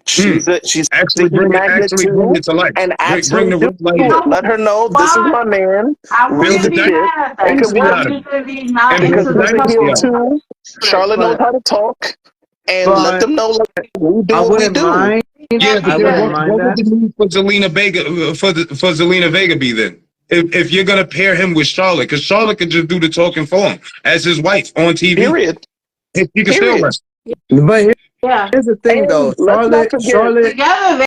She's a Actually heat bring magnet bring too, it to life. and Bring the absolutely real do life. You it. know Let her know this is what? my man. I Real wouldn't be That shit. mad at It that could because dynasty work I'm out of it. usually not And because build into the he's the a dynasty heel out of couple it. too. shit, Charlotte knows but how to talk, and let But them know like we do I what we wouldn't do. mind. Yeah, that'd but be I then wouldn't good. mind what would that. the need for Zelina Vega for Zelina Vega be then? If you're gonna pair him with Charlotte, because Charlotte could just do the talking for him as his wife on TV. Period. If you can still Period. wrestle. But Yeah, here's the thing, though. And let's not Charlotte, forget, Charlotte. together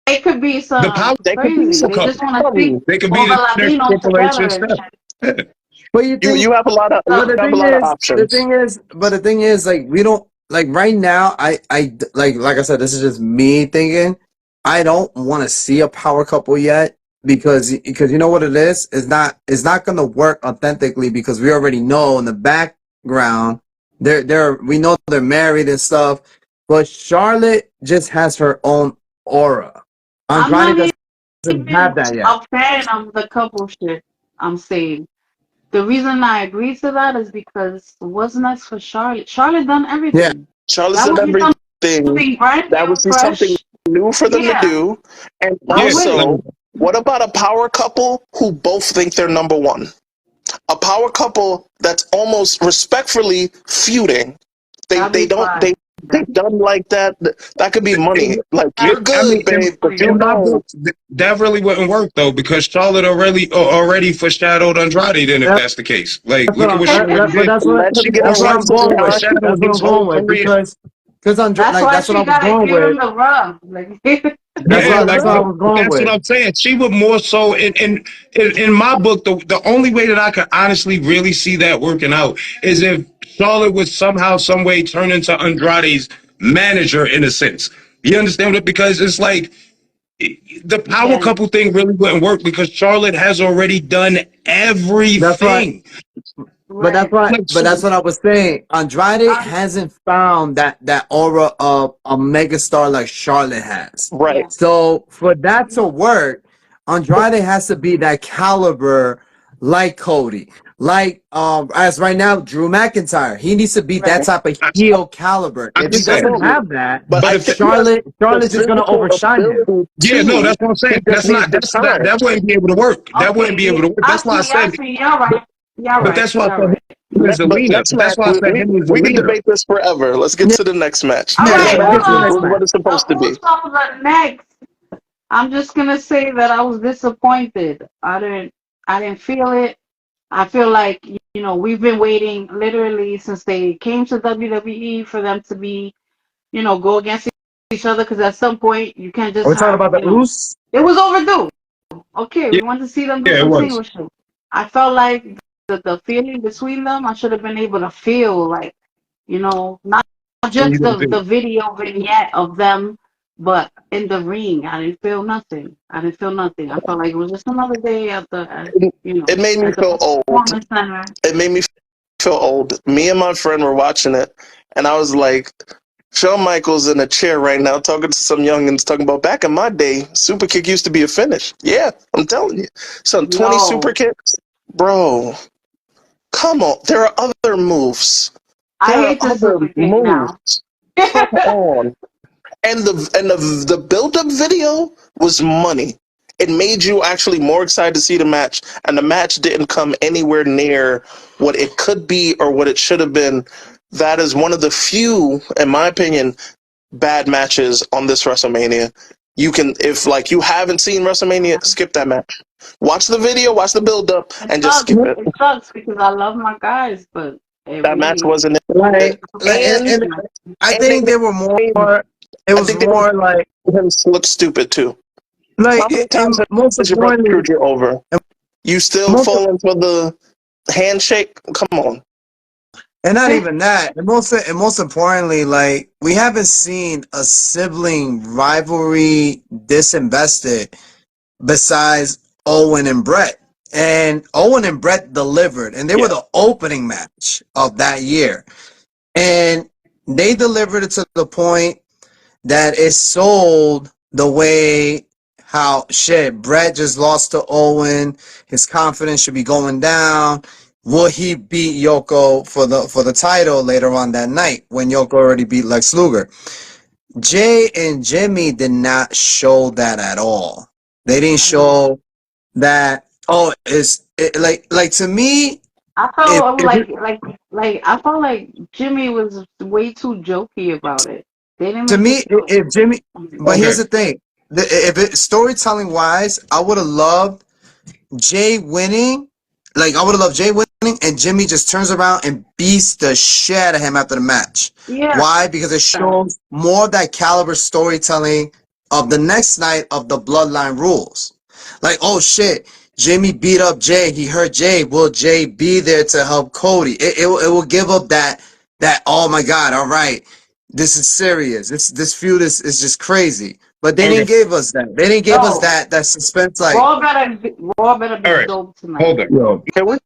they could be The some power they could be crazy. They couple. just want to see something. They could be all the the next Latinos Triple H together and and stuff. shit. Yeah. But you think You have a lot of But you the have a thing lot of is, options. but the thing is, like we don't like right now. I like I said, this is just me thinking. I don't want to see a power couple yet because you know what it is. It's not going to work authentically because we already know in the background we know they're married and stuff. But Charlotte just has her own aura. I'm Andrade not doesn't have even that yet. a fan of the couple shit. I'm saying the reason I agree to that is because what's next for Charlotte? Charlotte done Yeah, everything. Charlotte's That done would be everything. something brand That new, would be something fresh. new for them to Yeah, do. And I'm Yeah. with Like, it. also, what about a power couple who both think they're number one? A power couple that's almost respectfully feuding. That'd They be don't fine. they done like that. That could be money. Like yeah, you're I mean, good, babe, but you in my know book, that really wouldn't work though, because Charlotte already foreshadowed Andrade. Then, if that's that's the case, like, That's what look at I'm. what she already But did. let you get a that's what I'm chance to going with. shine. Foreshadowed That's what his I'm going whole with career. because That's why that's what I she was gotta going give with. him the rub. Like, Yeah, That's like, what I was but going that's what with. I'm saying. She would more so in my book. The only way that I could honestly really see that working out is if Charlotte would somehow, some way, turn into Andrade's manager in a sense. You understand it? Because it's like the power yeah, couple thing really wouldn't work because Charlotte has already done That's right. everything. right. Like, But so, that's what I was saying. Andrade hasn't found that aura of a megastar like Charlotte has. Right. Yeah, So for that to work, Andrade has to be that caliber like Cody. Like as right now, Drew McIntyre. He needs to be that right. type of I, heel caliber. I If he understand. doesn't Absolutely. have that, But But I if think he has the Charlotte's just gonna physical overshine him. ability yeah, no, too. that's what I'm He saying. just needs the time. That wouldn't be able to work. That wouldn't Okay, be able yeah, to work. That's why I said. I see. You're right. You're But right. that's why I You're said him right. and But Zelina. next But that's match, why I said him and we can Zelina. debate this forever. Let's get to the next match. All Yeah, Next right, let's match get hold to the is on. next match. what it's supposed to be. Who's up next? I'm just gonna say that I was disappointed. I didn't feel it. I feel like we've been waiting literally since they came to WWE for them to be go against each other because at some point you can't Are just we talking have about the Oos? it was overdue. Okay, Yeah, we want to see them do yeah, it some was. single shit. I felt like the feeling between them, I should have been able to feel like, not And you just didn't the think. video vignette of them, but in the ring, I didn't feel nothing. I didn't feel nothing. I felt like it was just another day at It made me at the feel old. performance center. It made me feel old. Me and my friend were watching it, and I was like, Shawn Michaels in a chair right now talking to some youngins talking about back in my day, super kick used to be a finish. Yeah, I'm telling you. Some 20 super kicks. Bro, come on. There are other moves. I There are hate the other super kick now. moves. Come on. And the build-up video was money. It made you actually more excited to see the match, and the match didn't come anywhere near what it could be or what it should have been. That is one of the few, in my opinion, bad matches on this WrestleMania. You can, if like you haven't seen WrestleMania, skip that match. Watch the video, watch the build-up, and just skip it. It sucks because I love my guys, but That match wasn't it. And I think they were more. It was more like look stupid too. Like, how many times most has your brother importantly, screwed you over? You still falling for the handshake? Come on. and not even that. And most importantly, like, we haven't seen a sibling rivalry disinvested besides Owen and Brett. And Owen and Brett delivered, and they were the opening match of that year. And they delivered it to the point that it sold the way how Brett just lost to Owen. His confidence should be going down. Will he beat Yoko for the title later on that night when Yoko already beat Lex Luger? Jay and Jimmy did not show that at all. They didn't show that. Oh, like to me. I felt I felt like Jimmy was way too jokey about it. They didn't To me, if Jimmy, but here's the thing: storytelling wise, I would have loved Jay winning. Like, I would have loved Jay winning, and Jimmy just turns around and beats the shit out of him after the match. Yeah. Why? Because it shows more of that caliber storytelling of the next night of the Bloodline rules. Like, oh shit, Jimmy beat up Jay. He hurt Jay. Will Jay be there to help Cody? It will give up that oh my God, all right, this is serious. This feud is just crazy. But they didn't give us that. They didn't give us that suspense. Like, Raw better be dope tonight. Hold on. Yo, can we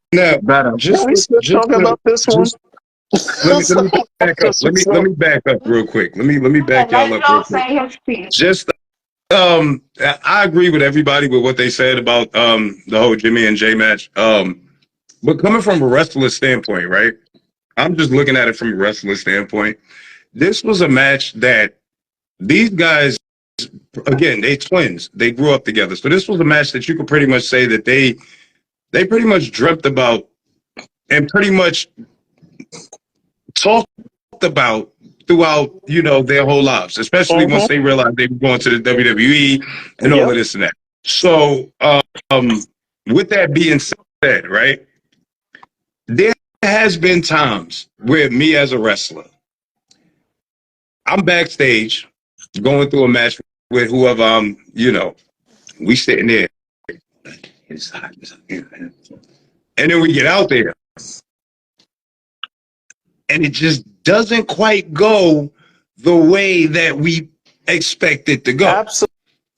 just talk about this one? Let me back up. Let me back up real quick. Let me back y'all up real quick. Just I agree with everybody with what they said about the whole Jimmy and Jay match. But coming from a wrestler standpoint, right? I'm just looking at it from a wrestler standpoint. This was a match that these guys, again, they twins. They grew up together. So this was a match that you could pretty much say that they pretty much dreamt about and pretty much talked about throughout, their whole lives, especially once they realized they were going to the WWE and all of this and that. So, with that being said, right, there has been times where me as a wrestler, I'm backstage going through a match with whoever we sitting there. And then we get out there. And it just doesn't quite go the way that we expect it to go. Absolutely.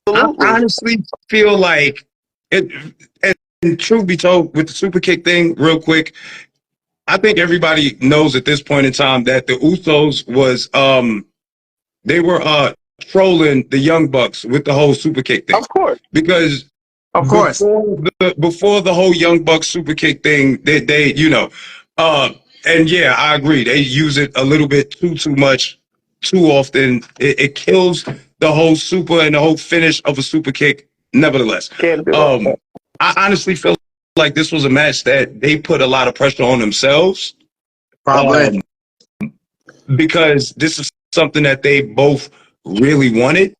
I honestly feel like it, and truth be told, with the super kick thing, real quick, I think everybody knows at this point in time that the Usos was they were trolling the Young Bucks with the whole super kick thing. Of course. Because before the whole Young Bucks super kick thing, they and yeah, I agree. They use it a little bit too much, too often. It kills the whole super and the whole finish of a super kick. Nevertheless, I honestly feel like this was a match that they put a lot of pressure on themselves. Probably. Because this is something that they both really wanted.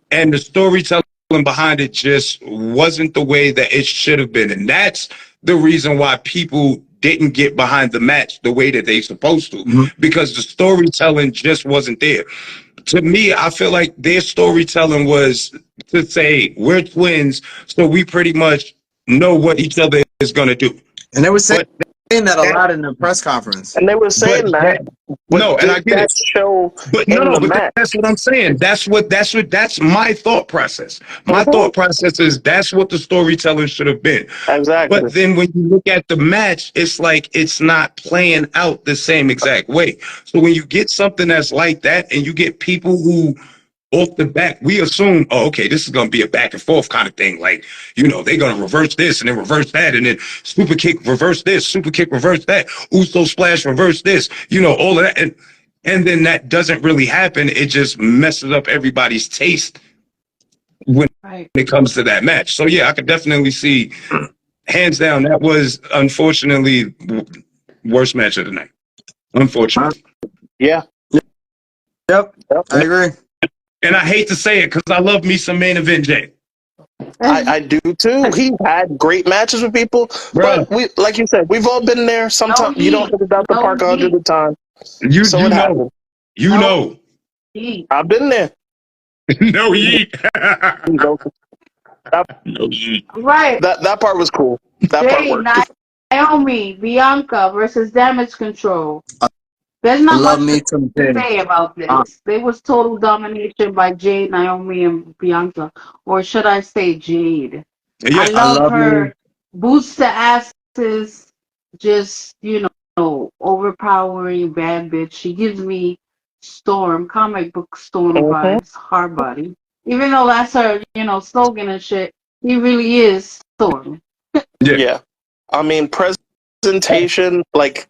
And the storytelling behind it just wasn't the way that it should have been. And that's the reason why people didn't get behind the match the way that they supposed to, because the storytelling just wasn't there. To me, I feel like their storytelling was to say, we're twins, so we pretty much know what each other is going to do. And they were saying that a lot in the press conference. And they were saying that. No, and I get that it. show But in no, the but match. that's what I'm saying. That's my thought process. My thought process is that's what the storytelling should have been. Exactly. But then when you look at the match, it's like it's not playing out the same exact way. So when you get something that's like that and you get people who off the back, we assume, oh, okay, this is going to be a back and forth kind of thing. Like, you know, they're going to reverse this and then reverse that. And then super kick, reverse this, super kick, reverse that. Uso splash, reverse this, you know, all of that. And then that doesn't really happen. It just messes up everybody's taste when it comes to that match. So, yeah, I could definitely see, hands down, that was unfortunately worst match of the night. Unfortunately. Yeah. Yep. I agree. And I hate to say it because I love me some main event Jay. I do too. He had great matches with people, but we, like you said, we've all been there. Sometimes you don't hit it out the park 100 of the time. You know. You know. I've been there. No yeet. No yeet. Right. That part was cool. That part worked. Naomi, Bianca versus Damage Control. There's not much to say about this. There was total domination by Jade, Naomi, and Bianca. Or should I say Jade? Yeah, I love her. Boots the asses. Just, you know, overpowering bad bitch. She gives me Storm, comic book Storm vibes, hard body. Even though that's her, you know, slogan and shit, he really is Storm. Yeah. I mean, presentation, like,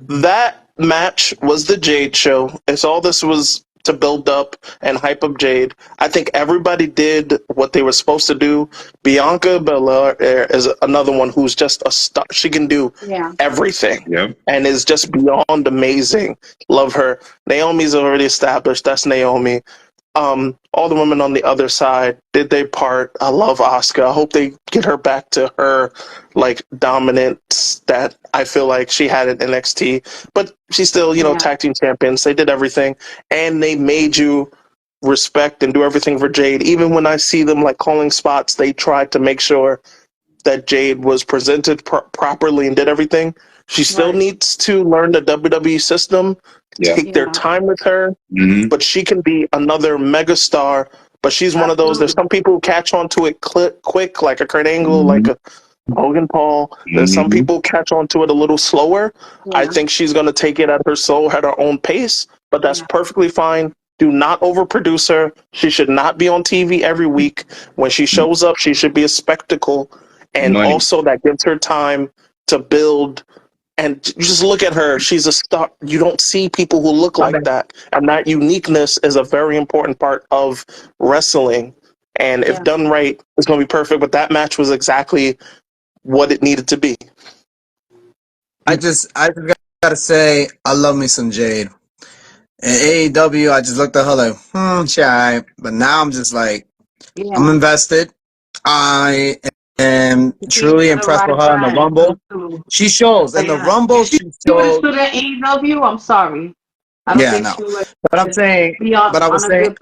that match was the Jade show. It's all this was to build up and hype up Jade. I think everybody did what they were supposed to do. Bianca Belair is another one who's just a star. She can do everything and is just beyond amazing. Love her. Naomi's already established. That's Naomi. All the women on the other side did their part. I love Asuka. I hope they get her back to her like dominance that I feel like she had at NXT. But she's still, you know, tag team champions. They did everything, and they made you respect and do everything for Jade. Even when I see them like calling spots, they tried to make sure that Jade was presented properly and did everything. She still needs to learn the WWE system. Take their time with her, but she can be another megastar. But she's one of those. There's some people who catch on to it quick, like a Kurt Angle, like a Logan Paul. There's some people who catch on to it a little slower. I think she's going to take it at her soul, at her own pace, but that's perfectly fine. Do not overproduce her. She should not be on TV every week. When she shows up, she should be a spectacle. And also that gives her time to build. And just look at her. She's a star. You don't see people who look like that. And that uniqueness is a very important part of wrestling. And if done right, it's going to be perfect. But that match was exactly what it needed to be. I just gotta say, I love me some Jade. In AEW, I just looked at her like, she alright. But now I'm just like, I'm invested. I am truly impressed with her in the Rumble. She shows in the Rumble. She shows. To the AEW, I'm sorry. I don't think she would. But I'm saying, but I was saying,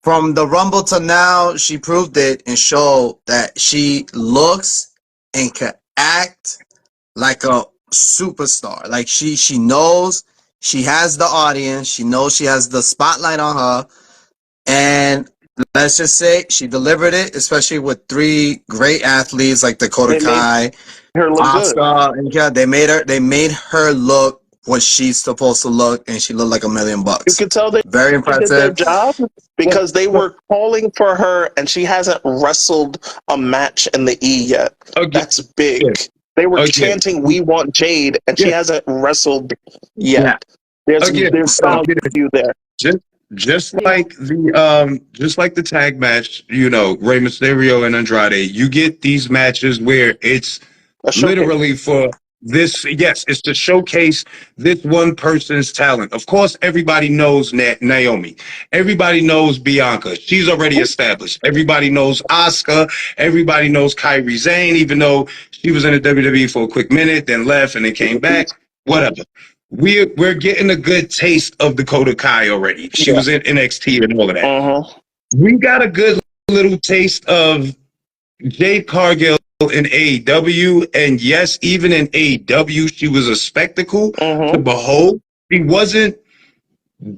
from the Rumble to now, she proved it and showed that she looks and can act like a superstar. Like she knows she has the audience. She knows she has the spotlight on her. And let's just say she delivered it, especially with three great athletes like Dakota Kai, Asuka, and they made her look what she's supposed to look, and she looked like $1 million. You could tell they very impressive. Did their job because they were calling for her, and she hasn't wrestled a match in the E yet. That's big. They were chanting, "We want Jade," and she hasn't wrestled yet. There's value there. Just like the tag match, you know, Rey Mysterio and Andrade, you get these matches where it's literally for this. Yes, it's to showcase this one person's talent. Of course, everybody knows Naomi. Everybody knows Bianca. She's already established. Everybody knows Asuka. Everybody knows Kairi Sane, even though she was in the WWE for a quick minute, then left and then came back. Whatever. We're getting a good taste of Dakota Kai already. She was in NXT and all of that. We got a good little taste of Jade Cargill in AEW, and yes, even in AEW, she was a spectacle to behold. She wasn't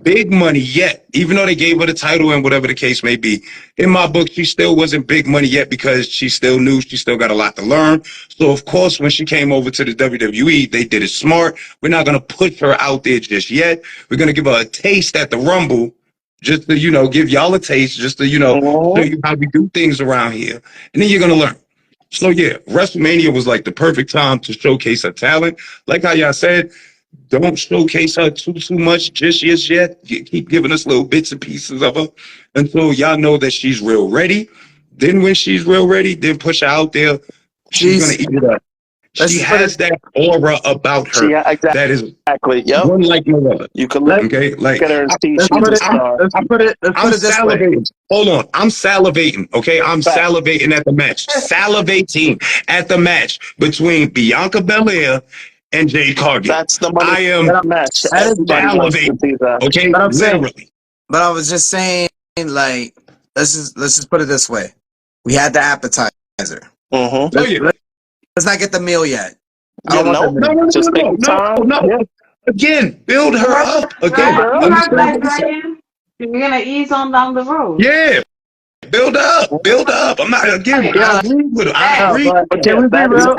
big money yet, even though they gave her the title and whatever the case may be. In my book, she still wasn't big money yet because she's still new. She still got a lot to learn. So, of course, when she came over to the WWE, they did it smart. We're not going to put her out there just yet. We're going to give her a taste at the Rumble just to, give y'all a taste, just to, show you how we do things around here. And then you're going to learn. So, yeah, WrestleMania was like the perfect time to showcase her talent. Like how y'all said, don't showcase her too much just yet. You keep giving us little bits and pieces of her until y'all know that she's real ready. Then when she's real ready, then push her out there. She's going to eat it up. She has that aura about her that is one like no other. You can look like at her and see let's put it this way. Hold on. I'm salivating, okay? I'm salivating at the match. Salivating at the match between Bianca Belair and Jade Cargill. That's the money. I am match. salivating, okay? But Literally. But I was just saying, like, let's just put it this way. We had the appetizer. Let's not get the meal yet. No. Again, build her up. Again, you're gonna ease on down the road. Yeah, build up. I'm not again. I agree with her. I agree. But can we be real?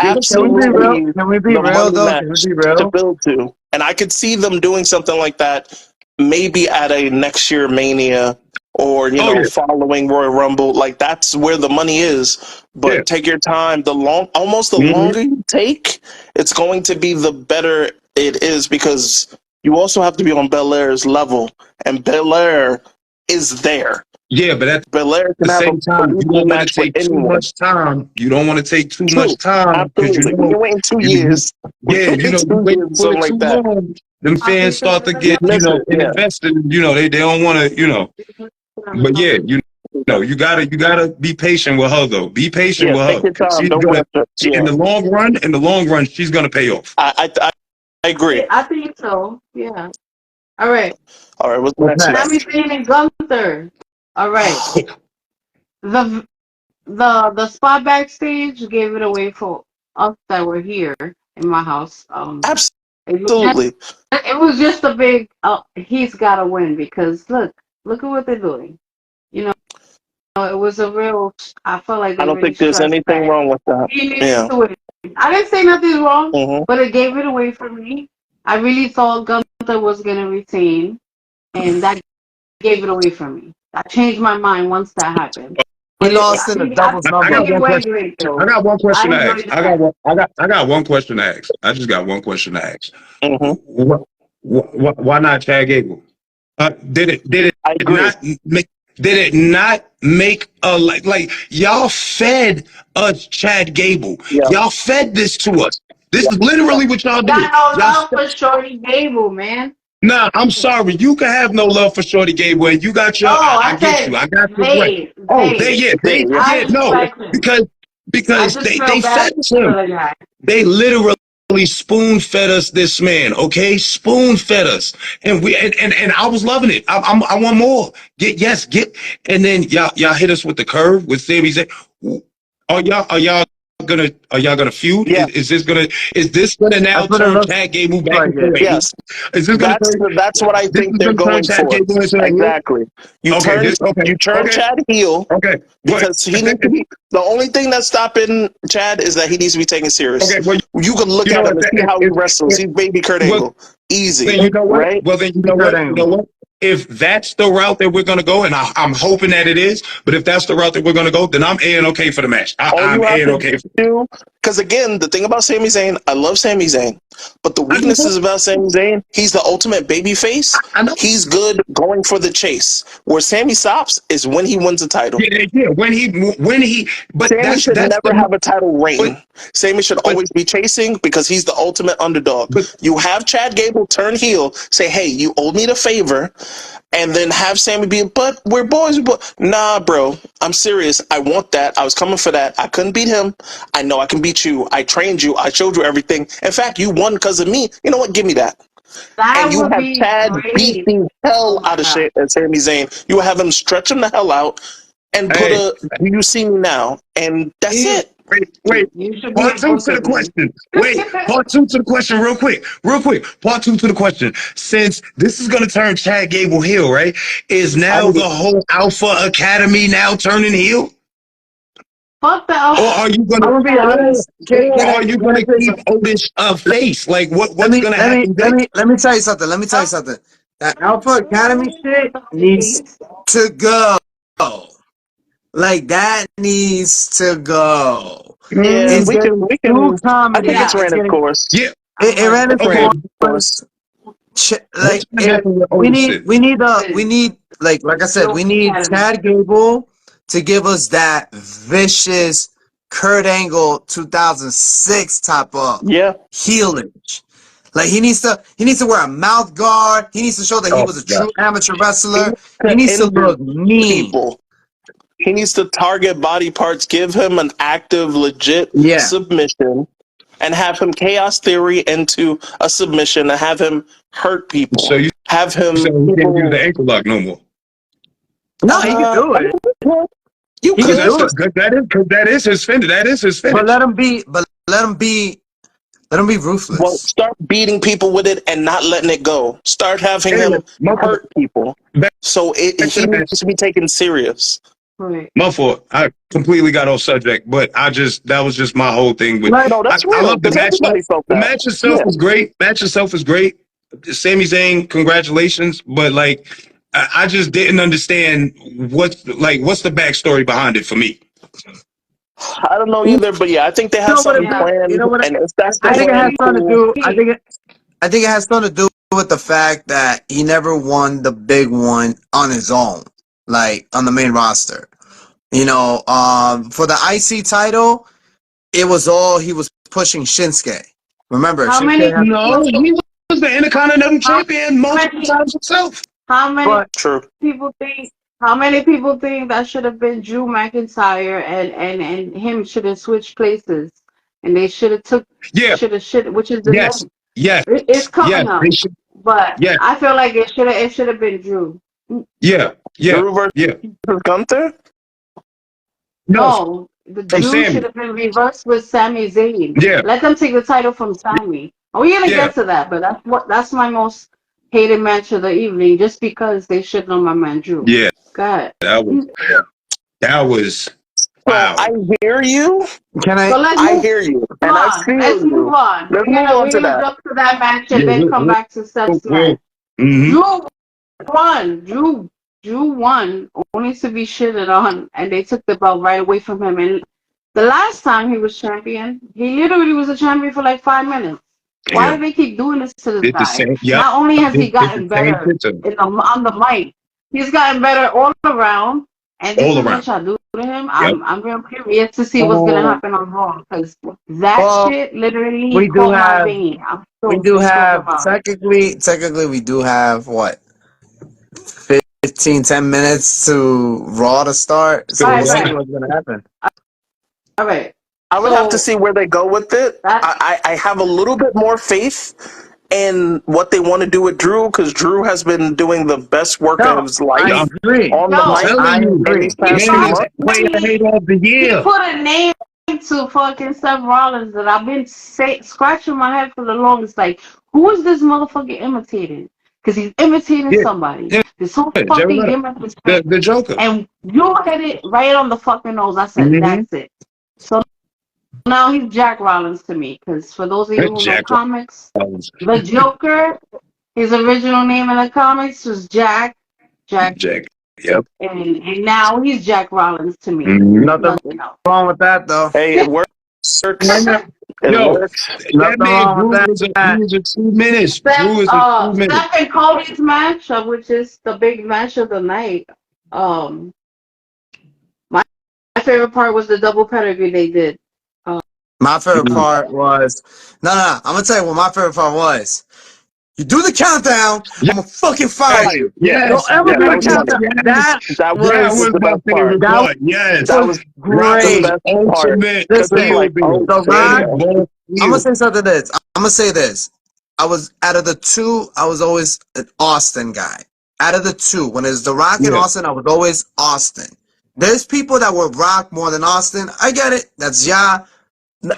Can we be real though? Can we be real? To build to, and I could see them doing something like that, maybe at a next year Mania. Or following Royal Rumble, like that's where the money is. But take your time. The longer you take, it's going to be the better it is because you also have to be on Belair's level, and Belair is there. Yeah, but at Belair the same time, you don't want to take too much time. You don't want to take too much time because you're waiting 2 years. Yeah, you wait for it too long. Them fans start to get invested. They don't want to. But yeah, you gotta be patient with her though. Be patient with her. In the long run, she's gonna pay off. I agree. I think so. Yeah. All right. What's the next Sami Zayn and Gunther. All right. The spot backstage gave it away for us that were here in my house. Absolutely. It was just a big. He's got to win because look at what they're doing. It was a real. I felt like I don't think there's anything wrong with that. To win. I didn't say nothing wrong, but it gave it away for me. I really thought Gunther was gonna retain, and that gave it away for me. I changed my mind once that happened. He lost in a doubles number. I got one question to ask. I got one question to ask. I just got one question to ask. Why not Chad Gable? Did it not make a like y'all fed us Chad Gable? Yeah. Y'all fed this to us. This is literally what y'all did. Got no love for Shorty Gable, man. Nah, I'm sorry. You can have no love for Shorty Gable, and you got your. I get you. I got your right. Because they fed him. They literally spoon fed us this man, okay? Spoon fed us, and I was loving it. I want more. Get, and then y'all hit us with the curve with Sami Zayn. Are y'all gonna feud? Yeah. Is this gonna now turn Chad Gable back into Yes. Is this that's what I think they're going for. Exactly. You turn Chad heel. Okay. Because he needs to be. The only thing that's stopping Chad is that he needs to be taken serious. Okay. Well, you can look at him and see how he wrestles. He's baby Kurt Angle. Easy. Then you know what? Right? Well, then you know what? If that's the route that we're going to go, and I'm hoping that it is, but if that's the route that we're going to go, then I'm A&OK for the match. I'm A&OK. Because again, the thing about Sami Zayn, I love Sami Zayn, but the weaknesses about Sami Zayn, he's the ultimate baby face. He's good going for the chase. Where Sami stops is when he wins a title. Yeah. When he. But Sami should never have a title reign. Sami should always be chasing because he's the ultimate underdog. You have Chad Gable turn heel, say, "Hey, you owe me the favor." And then have Sami be, but we're boys. Nah, bro, I'm serious. I want that. I was coming for that. I couldn't beat him. I know I can beat you. I trained you. I showed you everything. In fact, you won because of me. You know what? Give me that. And you have Chad beat the hell out of Sami Zayn. You have him stretch him the hell out and put "Do you see me now?" And that's it. Wait. You should be Part a two to the booker, man. question. Wait, part two to the question, real quick. Part two to the question. Since this is gonna turn Chad Gable heel, right? Is now the whole Alpha Academy now turning heel? Fuck the Or are you I'm gonna gonna be honest. or are you Can I gonna say keep something? Otis face? Like Let what's me gonna let me happen let next? me let me tell you something. Let me tell you something. That Alpha Academy shit needs to go. Like that needs to go. Yeah, It's getting we too can. I think comedy. it's Yeah, It's ran its getting course. Yeah. it ran its Okay. course. What's Like gonna happen with Otis? we need like I said, we need Chad Gable to give us that vicious Kurt Angle 2006 type of Yeah. heelage. Like he needs to wear a mouth guard. He needs to show that he Oh was a God. true amateur He wrestler. needs He to needs to injure look mean. people. He needs to target body parts, give him an active, legit Yeah. submission, and have him chaos theory into a submission and have him hurt people. So you Have him saying he can't do people. the ankle lock no more? No, he can do it. You He can could. do it. That is his finish. That is his finish. But let him be Well, ruthless. start beating people with it and not letting it go. Start having Anyway, him hurt people. So back to he the needs to be taken serious. right. My fault. I completely got off subject, but that was just my whole thing with. Like, No, that's I real love the because match. everybody felt The that. match itself Yeah. was great. Match itself is great. Sami Zayn, congratulations. But like, I just didn't understand what's the backstory behind it for me. I don't know either, but yeah, I think they you have know what something it Yeah. you planned, know what and if that's the I think it has plan, something to cool. do. I think it has something to do with the fact that he never won the big one on his own, like on the main roster. You know, for the IC title, it was all he was pushing Shinsuke. Remember, How Shinsuke many? had, No, he was the Intercontinental How Champion multiple many? times himself. How many but True. people think? How many people think that should have been Drew McIntyre and him should have switched places, and they Yeah. should which is the Yes. next. Yes. It's Yes. coming up, They should. but Yes. I feel like it should have been Drew. Yeah. Yeah. Drew versus Yeah. Gunther? No, No, the from Drew should Sammy. have been reversed with Sami Zayn. Yeah. Let them take the title from Sami. We're gonna Yeah. get to that, but that's my most hated match of the evening, just because they shit on my man Drew. Yeah. God. That was So wow. I hear you. can So I? let's I move hear you, and I on. feel Let's move you. on. Let's We're move gonna on to we're gonna that. jump to that match Yeah. and then come back to Seth's match. Mm-hmm. Drew won, only to be shitted on, and they took the belt right away from him. And the last time he was champion, he literally was a champion for like 5 minutes. Why Yeah. do they keep doing this to this Did the guy? same. Yep. Not only has he Did the gotten same better picture on the mic, he's gotten better all around. And this all is around. what y'all do to him. Yep. I'm real curious to see what's gonna happen on Raw, because that Well, shit literally we do caught my have vein. I'm we so do pissed have about it. technically we do have what 10 minutes to Raw to start. So So All we'll right, see right. what's gonna happen. All right. I would have to So see where they go with it. that I have a little bit more faith in what they want to do with Drew because Drew has been doing the best work of No, his I life I'm agree. on the mic I telling you, in agree. these he past man few is put months. a player he, hater of the he year. put a name to fucking Seth Rollins that I've been scratching my head for the longest. Like, who is this motherfucker imitating? Because he's imitating Yeah. somebody. Yeah. This whole Jerry fucking Lynn. gimmick is fake. The Joker. And you hit it right on the fucking nose. I said, Mm-hmm. that's it. So now he's Jack Rollins to me. Because for those of you who know Jack comics, Rollins. the Joker, his original name in the comics was Jack. Jack. Yep. And now he's Jack Rollins to me. Mm-hmm. Nothing else. Wrong with that though. Hey, it works. It Yo, works. that Nothing man wrong with Drew that. is a true menace. Drew is a true menace. Steph and Cody's match, which is the big match of the night. My favorite part was the double pedigree they did. My favorite part was no. I'm gonna tell you what my favorite part was. You do the countdown, I'm gonna fucking fire you. Yes. Don't ever Yeah, do that the was funny. countdown. That That That was was was the my best part. favorite that part. Yes. That was was the great. Rock's best part ultimate because it's Listen, like, heel. oh, The there you Rock. go. Both I'm gonna heel. say something. I'm gonna say this. I was out of the two. I was always an Austin guy. Out of the two, when it's The Rock and Yeah. Austin, I was always Austin. there's people that would Rock more than Austin. I get it. That's y'all.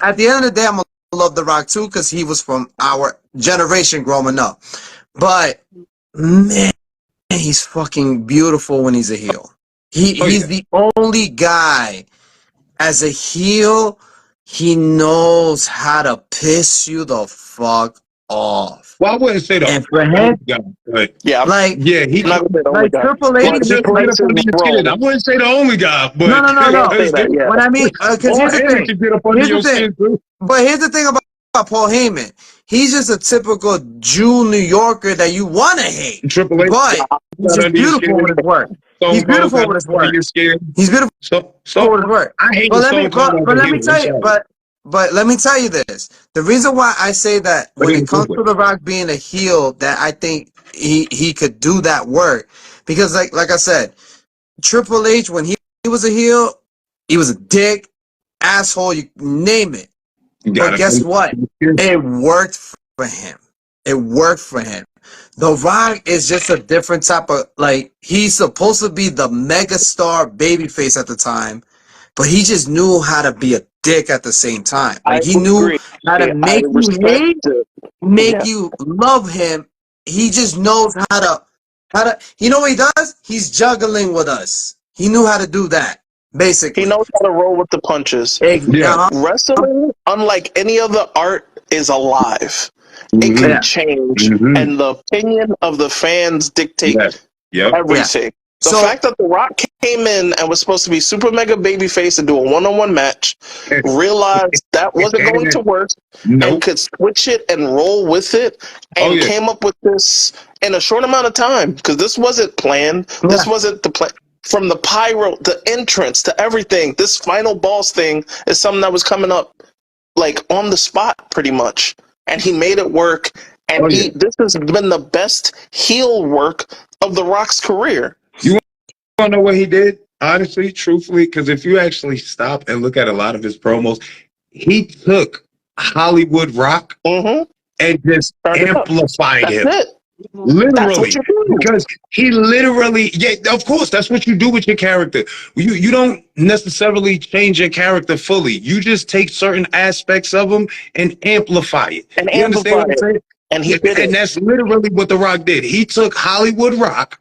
At the end of the day, I'm gonna love The Rock too because he was from our generation growing up. But man, he's fucking beautiful when he's a heel. He's the only guy as a heel. He knows how to piss you the fuck off. Well, I wouldn't say the And for him, guy, but Yeah, like he I'm not gonna say the only like guy. Triple H, Well, like, Triple H is wrong. I wouldn't say the only guy, but no. Say that, yeah. What I mean, because here's the thing. Can get up under Here's the your thing. skin too. But here's the thing about Paul Heyman. He's just a typical Jew New Yorker that you want to hate. Triple H, But he's just beautiful with his work. He's beautiful with his work. He's beautiful with his work. I hate But let me tell you, but let me tell you this. The reason why I say that when it comes to The Rock being a heel, that I think he could do that work. Because like I said, Triple H, when he was a heel, he was a dick, asshole, you name it. But guess what? It worked for him. It worked for him. The Rock is just a different type of, like, he's supposed to be the mega star babyface at the time, but he just knew how to be a dick at the same time. Like, he knew how to make you hate, make you love him. He just knows how to, you know what he does? He's juggling with us. He knew how to do that. Basically, He knows how to roll with the punches. Yeah. Wrestling, unlike any other art, is alive. It can change, and the opinion of the fans dictate everything. The fact that The Rock came in and was supposed to be super mega babyface and do a one-on-one match, realized that wasn't going to work, and could switch it and roll with it, and came up with this in a short amount of time, because this wasn't planned. This wasn't the plan. From the pyro, the entrance, to everything, this final boss thing is something that was coming up like on the spot pretty much. And he made it work. And this has been the best heel work of The Rock's career. You want to know what he did? Honestly, truthfully, because if you actually stop and look at a lot of his promos, he took Hollywood Rock and just amplified him. That's it. Literally, because he literally, of course, that's what you do with your character. You don't necessarily change your character fully. You just take certain aspects of him and amplify it. And you understand what I'm saying? And he did it. And that's literally what The Rock did. He took Hollywood Rock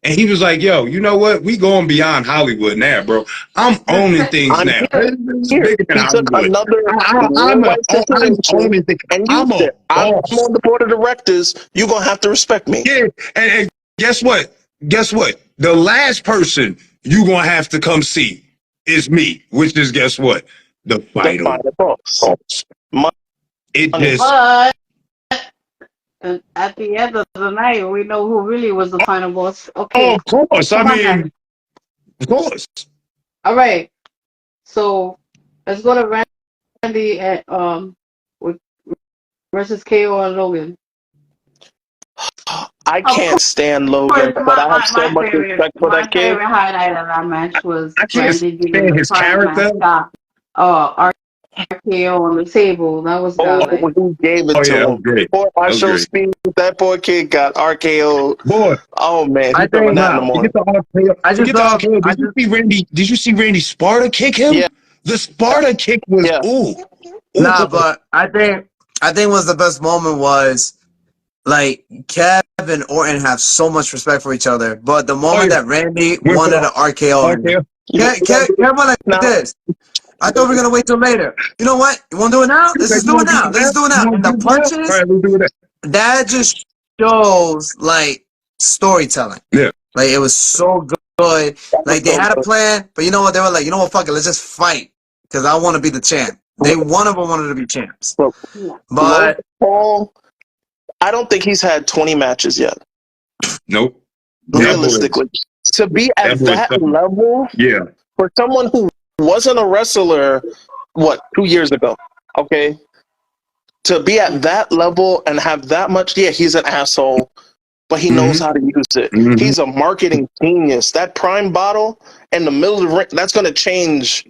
and he was like, yo, you know what? We going beyond Hollywood now, bro. I'm owning things now. He took another I'm owning things. And I'm on the board of directors. You're going to have to respect me. Yeah, and guess what? Guess what? The last person you going to have to come see is me, which is, guess what? The final boss. It just... But at the end of the night, we know who really was the final boss. Okay. Of course. I mean, of course. All right. So let's go to Randy versus KO and Logan. I can't stand Logan, but I have so much respect for that kid. My favorite highlight of that match was I can't Randy stand giving his character. RKO on the table. That was godlike. Who gave it to him? Great. Boy, I show speed. That boy kid got RKO. Boy, oh man, I think Did you see Randy Sparta kick him? Yeah. The Sparta kick was Nah, but I think was the best moment was like Kev and Orton have so much respect for each other, but the moment that Randy wanted an RKO, Kev went like this. I thought we were gonna wait till later. You know what? You want to do it now? Let's just do it now. Let's do it now. And the punches, that just shows like storytelling. Yeah, like it was so good. Like they had a plan, but you know what? They were like, you know what? Fuck it. Let's just fight because I want to be the champ. One of them wanted to be champs. But Paul, I don't think he's had 20 matches yet. Nope. Realistically, to be at that level, for someone who wasn't a wrestler, 2 years ago, okay? To be at that level and have that much, he's an asshole, but he knows how to use it. He's a marketing genius. That Prime bottle in the middle of the ring, that's going to change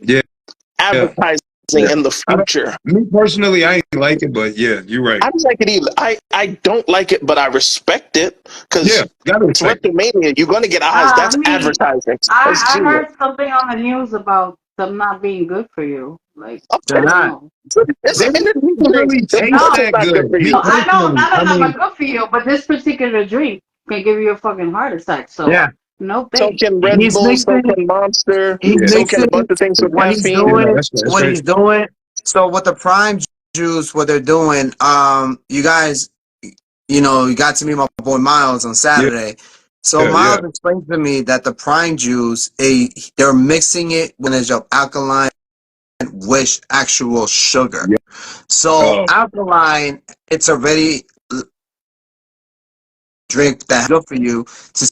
advertising in the future. Me personally, I ain't like it, but yeah, you're right. I don't like it either. I don't like it, but I respect it because gotta it's respect it. WrestleMania. You're gonna get eyes. That's advertising. That's I genius. heard something on the news about them not being good for you. Like, They're I don't not. know. It's They an energy don't drink. really The taste price is that not good for good. Me you. I know personally, none I of them mean, are good for you, but this particular drink can give you a fucking heart attack. So Yeah. no So thanks. can Red He's Bull, so mixing. can Monster, He's yeah, so can mixing a bunch of things with what he's caffeine. doing. that's What right. he's doing. So with the prime juice, what they're doing, you guys, you got to meet my boy Miles on Saturday. So Yeah, Miles explained to me that the prime juice, they're mixing it when it's of alkaline with actual sugar. Yeah. So alkaline, it's already drink that's good for you to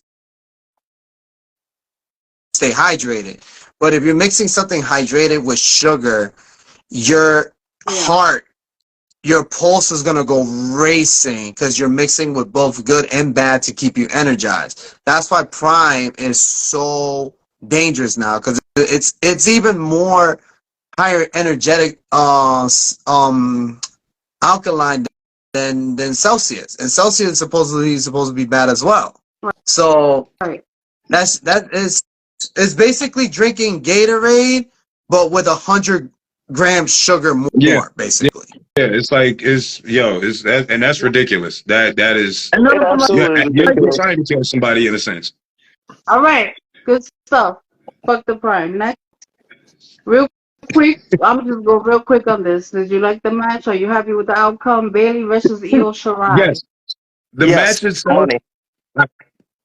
stay hydrated. But if you're mixing something hydrated with sugar, your heart, your pulse is going to go racing because you're mixing with both good and bad to keep you energized. That's why prime is so dangerous now, because it's even more higher energetic alkaline than Celsius, and Celsius is supposed to be bad as well. So it's basically drinking Gatorade, but with 100 grams sugar more, basically. Yeah, it's like it's that, and that's ridiculous. That is It absolutely you're ridiculous. trying to kill somebody in a sense. All right, good stuff. Fuck the prime. Next, real quick. I'm just go real quick on this. Did you like the match? Are you happy with the outcome? Bailey versus Io Shirai. Yes, the match itself.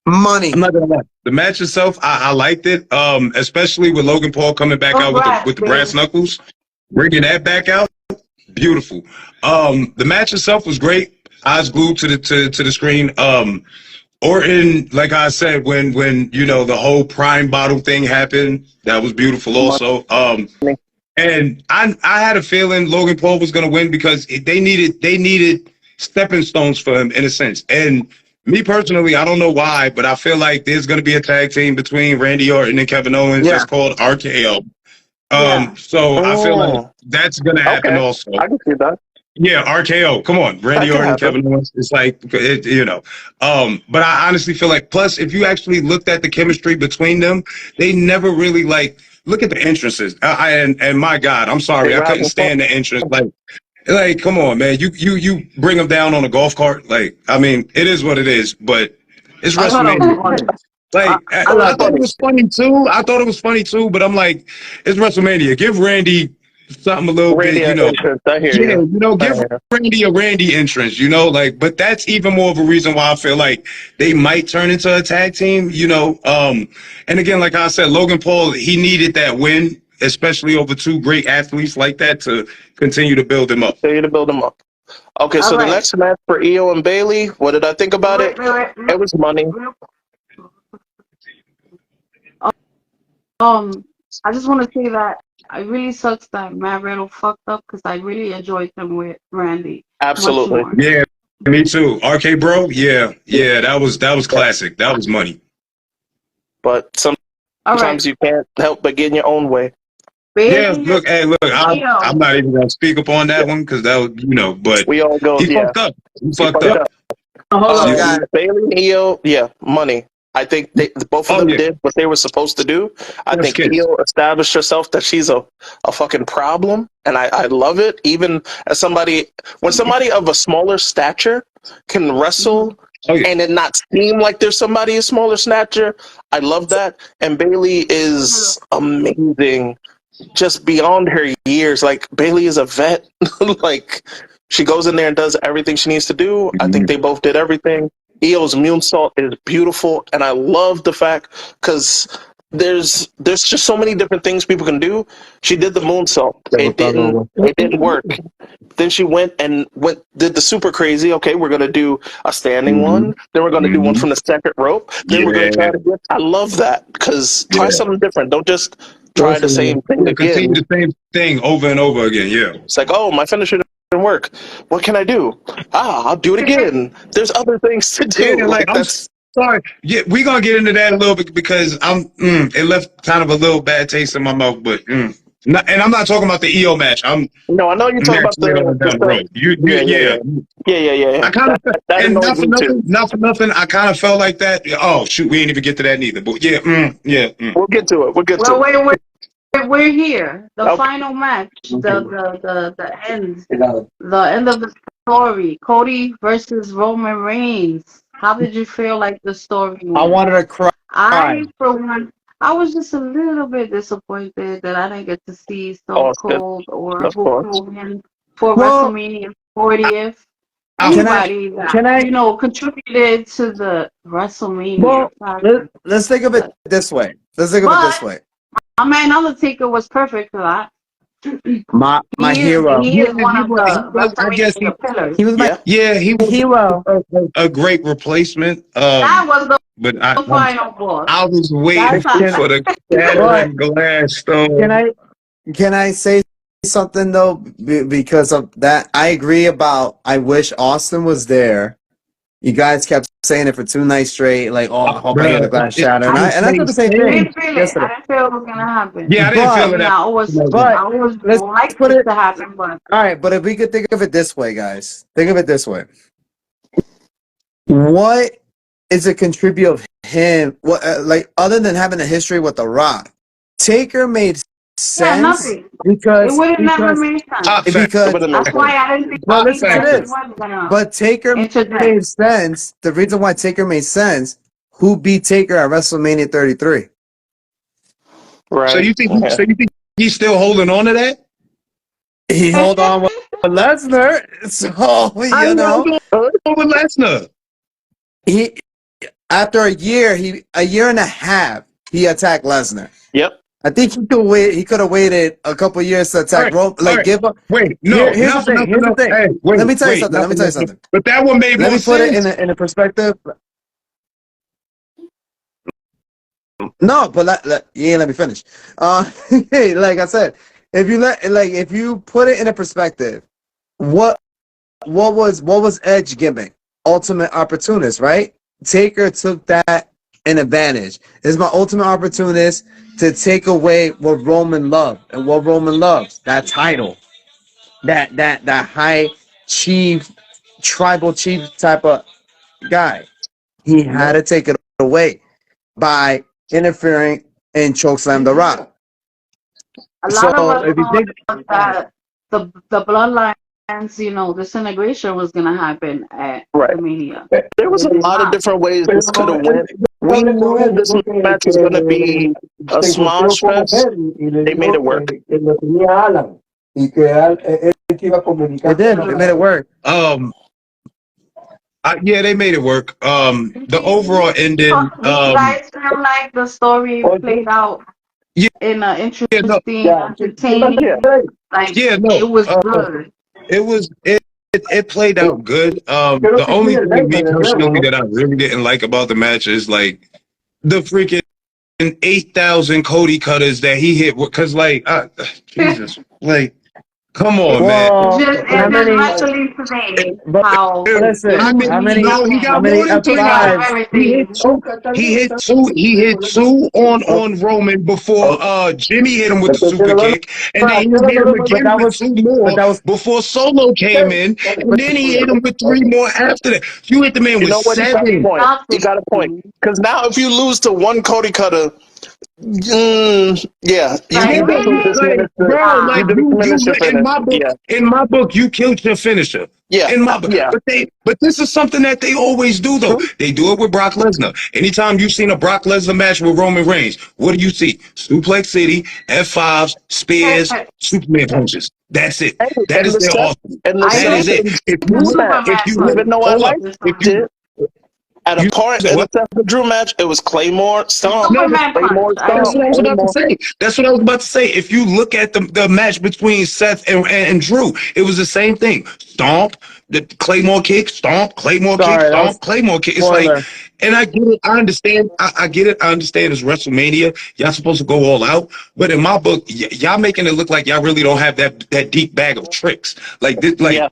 Money. I'm not gonna lie. The match itself, I liked it. Especially with Logan Paul coming back out with the brass knuckles, bringing that back out. Beautiful. The match itself was great. Eyes glued to the screen. Orton, like I said, when the whole prime bottle thing happened, that was beautiful also. And I had a feeling Logan Paul was gonna win because they needed stepping stones for him in a sense. And me personally, I don't know why, but I feel like there's gonna be a tag team between Randy Orton and Kevin Owens that's called RKO. So I feel like that's gonna happen also. I can see that. Yeah, RKO. Come on, Randy Orton, Kevin Owens. It's like but I honestly feel like, plus, if you actually looked at the chemistry between them, they never really look at the entrances. And my God, I'm sorry, I couldn't stand the entrance. Like, come on, man. You bring them down on a golf cart. Like, I mean, it is what it is, but it's WrestleMania. Like, I thought it was funny too. But I'm like, it's WrestleMania. Give Randy something a little bit, Entrance. I hear you. give Randy a Randy entrance, but that's even more of a reason why I feel like they might turn into a tag team, and again, like I said, Logan Paul, he needed that win, especially over two great athletes like that to continue to build him up. Okay, so the next match for Io and Bailey, what did I think about it? It was money. I just want to say that it really sucks that Matt Riddle fucked up because I really enjoyed him with Randy. Absolutely. Yeah, me too. RK Bro, yeah, that was classic. That was money. But sometimes you can't help but get in your own way. Yeah, look, I'm not even gonna speak upon that one because that was, but we all go. He fucked up. He fucked up. Bailey and Io, money. I think both of them did what they were supposed to do. I think Io established herself that she's a fucking problem, and I love it. Even as when somebody of a smaller stature can wrestle and it not seem like there's somebody a smaller stature, I love that. And Bailey is amazing, just beyond her years. Like, Bailey is a vet. Like, she goes in there and does everything she needs to do. I think they both did everything. Io's moonsault is beautiful, and I love the fact because there's just so many different things people can do. She did the moonsault. It didn't work. Then she went and did the super crazy. Okay, we're gonna do a standing one. Then we're gonna do one from the second rope. Then we're gonna try to get. I love that because try something different. Don't just try the same thing again. Continue the same thing over and over again. Yeah. It's like, oh, my finisher didn't work. What can I do? I'll do it again. There's other things to do. Yeah, I'm sorry. Yeah, we're gonna get into that a little bit because it left kind of a little bad taste in my mouth, but And I'm not talking about the EO match. I'm No, I know you're talking about next later on the down the stuff. road. You Yeah. I kind of That and annoyed me too. not for nothing. I kind of felt like that. Oh shoot, we ain't even get to that neither. But yeah, We'll get to it. We'll get to Well, it. we're here. The Okay. final match, the end of the story. Cody versus Roman Reigns. How did you feel like the story I went? wanted to cry. For one, I was just a little bit disappointed that I didn't get to see Stone Austin, Cold or of Hulk course. Hogan for Well, WrestleMania 40th. can I? Anybody that Can I? contributed to the WrestleMania Well, fact. let's think of it this way. Let's think of it this But way. my man Undertaker was perfect for that. My hero. He is one of the I guess WrestleMania pillars. He was my he was hero. a great replacement. That was But the final boss. I was waiting That's for the But shattering glass stone. can I say something though? Because of that, I agree about. I wish Austin was there. You guys kept saying it for 2 nights straight, like, "Oh, I hope I hear the glass shatter," and I said the same I thing didn't feel it. yesterday. I didn't feel it was gonna happen. Yeah, I didn't feel it. I always let's like put this it. to happen, but All right, but if we could think of it this way, guys, think of it this way. What is a contribute of him? What like other than having a history with The Rock? Taker made sense nothing. It because would have never made sense. because That's why I didn't think well, listen to that this. was gonna But Taker interject. made sense. The reason why Taker made sense, who beat Taker at WrestleMania 33? Right. So you think he's still holding on to that? He held on with Lesnar. So With Lesnar. he after a year and a half, he attacked Lesnar. Yep. I think he could have waited a couple years to attack Roman. Give up. Wait, no. Here's the thing. Here's the thing. Hey, Let me tell you something. But that one made more sense. Let me put it in a perspective. No, but you ain't let me finish. Like I said, if you put it in a perspective, what was Edge gimmick? Ultimate opportunist, right? Taker took that an advantage. It's my ultimate opportunist to take away what Roman loved, and what Roman loves, that title, that high chief, tribal chief type of guy. He had to take it away by interfering and chokeslam The Rock. A lot of us thought that the bloodlines, disintegration was gonna happen at Mania. There was a lot of different ways this could have went. We knew this match was going to be a smash fest. They made it work. It did. They made it work. Yeah, they made it work. The overall ending. Do you guys feel like the story played out in an interesting, entertaining? It was good. It played out good. The only thing me personally that I really didn't like about the match is like the freaking 8,000 Cody cutters that he hit. Because Jesus, come on, man. Especially today, how he got more than 2. He hit two on Roman before Jimmy hit him with the super kick, and then he hit him again with 2 more before Solo came in, and then he hit him with 3 more after that. You hit the man with 7. You got a point. Because now if you lose to one Cody cutter, yeah, in my book, you killed your finisher. Yeah, in my book. But this is something that they always do, though. They do it with Brock Lesnar. Anytime you've seen a Brock Lesnar match with Roman Reigns, what do you see? Suplex City, F5s, spears, Superman punches. That's it. That is their awesome. That is it. At a point in the Drew match, it was Claymore Stomp. That's what I was about to say. That's what I was about to say. If you look at the match between Seth and Drew, it was the same thing. Stomp, the Claymore kick, stomp, Claymore kick, stomp, Claymore kick. It's like, and I get it. I understand. I get it. I understand it's WrestleMania. Y'all supposed to go all out. But in my book, y'all making it look like y'all really don't have that deep bag of tricks. Like this, I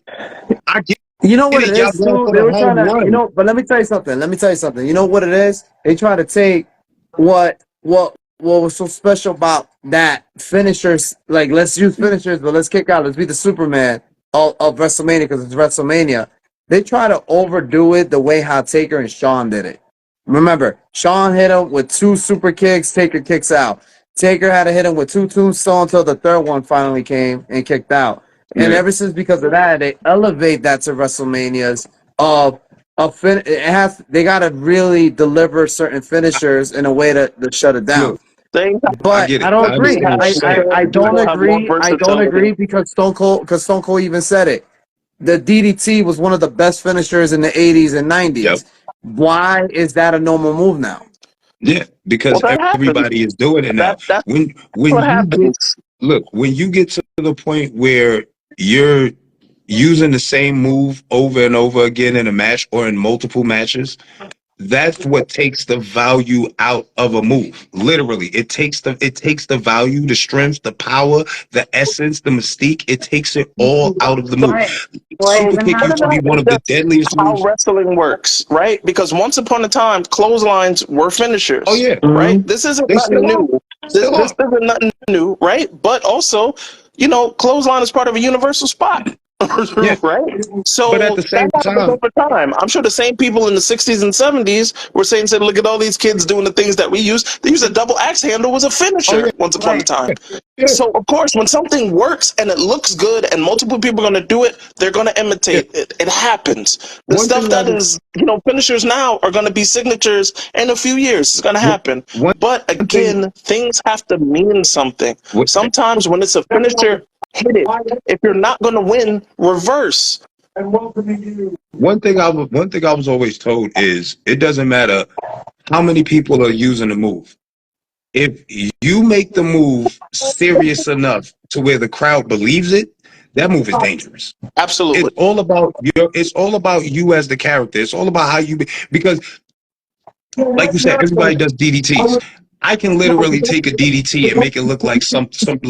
get. You know what it is, too? They were trying to, but let me tell you something. You know what it is? They try to take what what was so special about that finishers? Like, let's use finishers, but let's kick out. Let's be the Superman of WrestleMania because it's WrestleMania. They try to overdo it the way how Taker and Shawn did it. Remember, Shawn hit him with 2 super kicks. Taker kicks out. Taker had to hit him with 2 tombstones until the third one finally came and kicked out. And ever since because of that, they elevate that to WrestleManias of they gotta really deliver certain finishers in a way to shut it down. Look, But I don't agree. I don't agree. I don't agree because Stone Cold even said it. The DDT was one of the best finishers in the 80s and 90s. Yep. Why is that a normal move now? Yeah, because everybody is doing it now. That's when what you happens. when you get to the point where you're using the same move over and over again in a match or in multiple matches, that's what takes the value out of a move. Literally, it takes the value, the strength, the power, the essence, the mystique. It takes it all out of the move. Super kick used to be one of the deadliest how moves. wrestling works, right? Because once upon a time, clotheslines were finishers. Oh yeah, right. This isn't nothing new. This isn't nothing new, right? But also, clothesline is part of a universal spot. Right? So but at the same time, over time, I'm sure the same people in the 60s and 70s were saying, look at all these kids doing the things that we use. They use a double axe handle was a finisher once upon a time. So, of course, when something works and it looks good and multiple people are going to do it, they're going to imitate it. It happens. The stuff that is, finishers now are going to be signatures in a few years. It's going to happen. But again, things have to mean something. Sometimes when it's a finisher, hit it. If you're not going to win, reverse. One thing I was always told is it doesn't matter how many people are using the move. If you make the move serious enough to where the crowd believes it, that move is dangerous. Absolutely. It's all about you as the character. It's all about how you because like you said, everybody does DDTs. I can literally take a DDT and make it look like something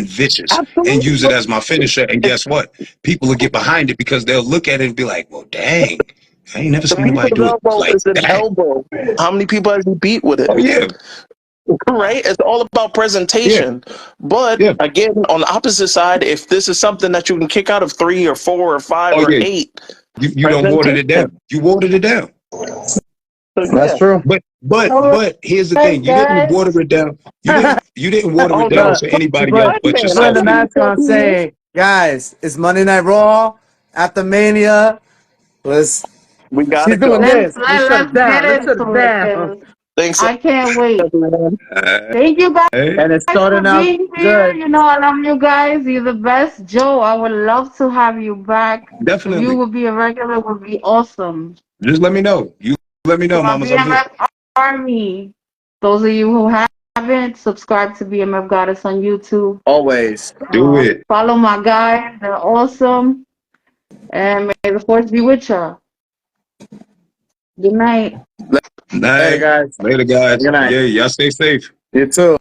vicious and use it as my finisher, and guess what? People will get behind it because they'll look at it and be like, well, dang, I ain't never seen nobody do it like that. Elbow. How many people has he beat with it? Oh yeah. Right? It's all about presentation. But again, on the opposite side, if this is something that you can kick out of 3 or 4 or 5 or 8, you don't water it down. You watered it down. That's true. But here's the thing: you didn't water it down. You didn't water it down for anybody else but yourself. The mask on saying, guys, it's Monday Night Raw after Mania. We got she's doing this. Let's get into it. Thanks. I can't wait. Thank you guys. And it's starting out good. I love you guys. You're the best. Joe, I would love to have you back. Definitely. If you would be a regular, would be awesome. Just let me know. Let me know, mamas. BMF Army. Those of you who haven't, subscribe to BMF Goddess on YouTube. Always. Do it. Follow my guys. They're awesome. And may the force be with y'all. Good night. Night. Hey, guys. Later, guys. Good night. Yeah, y'all stay safe. You too.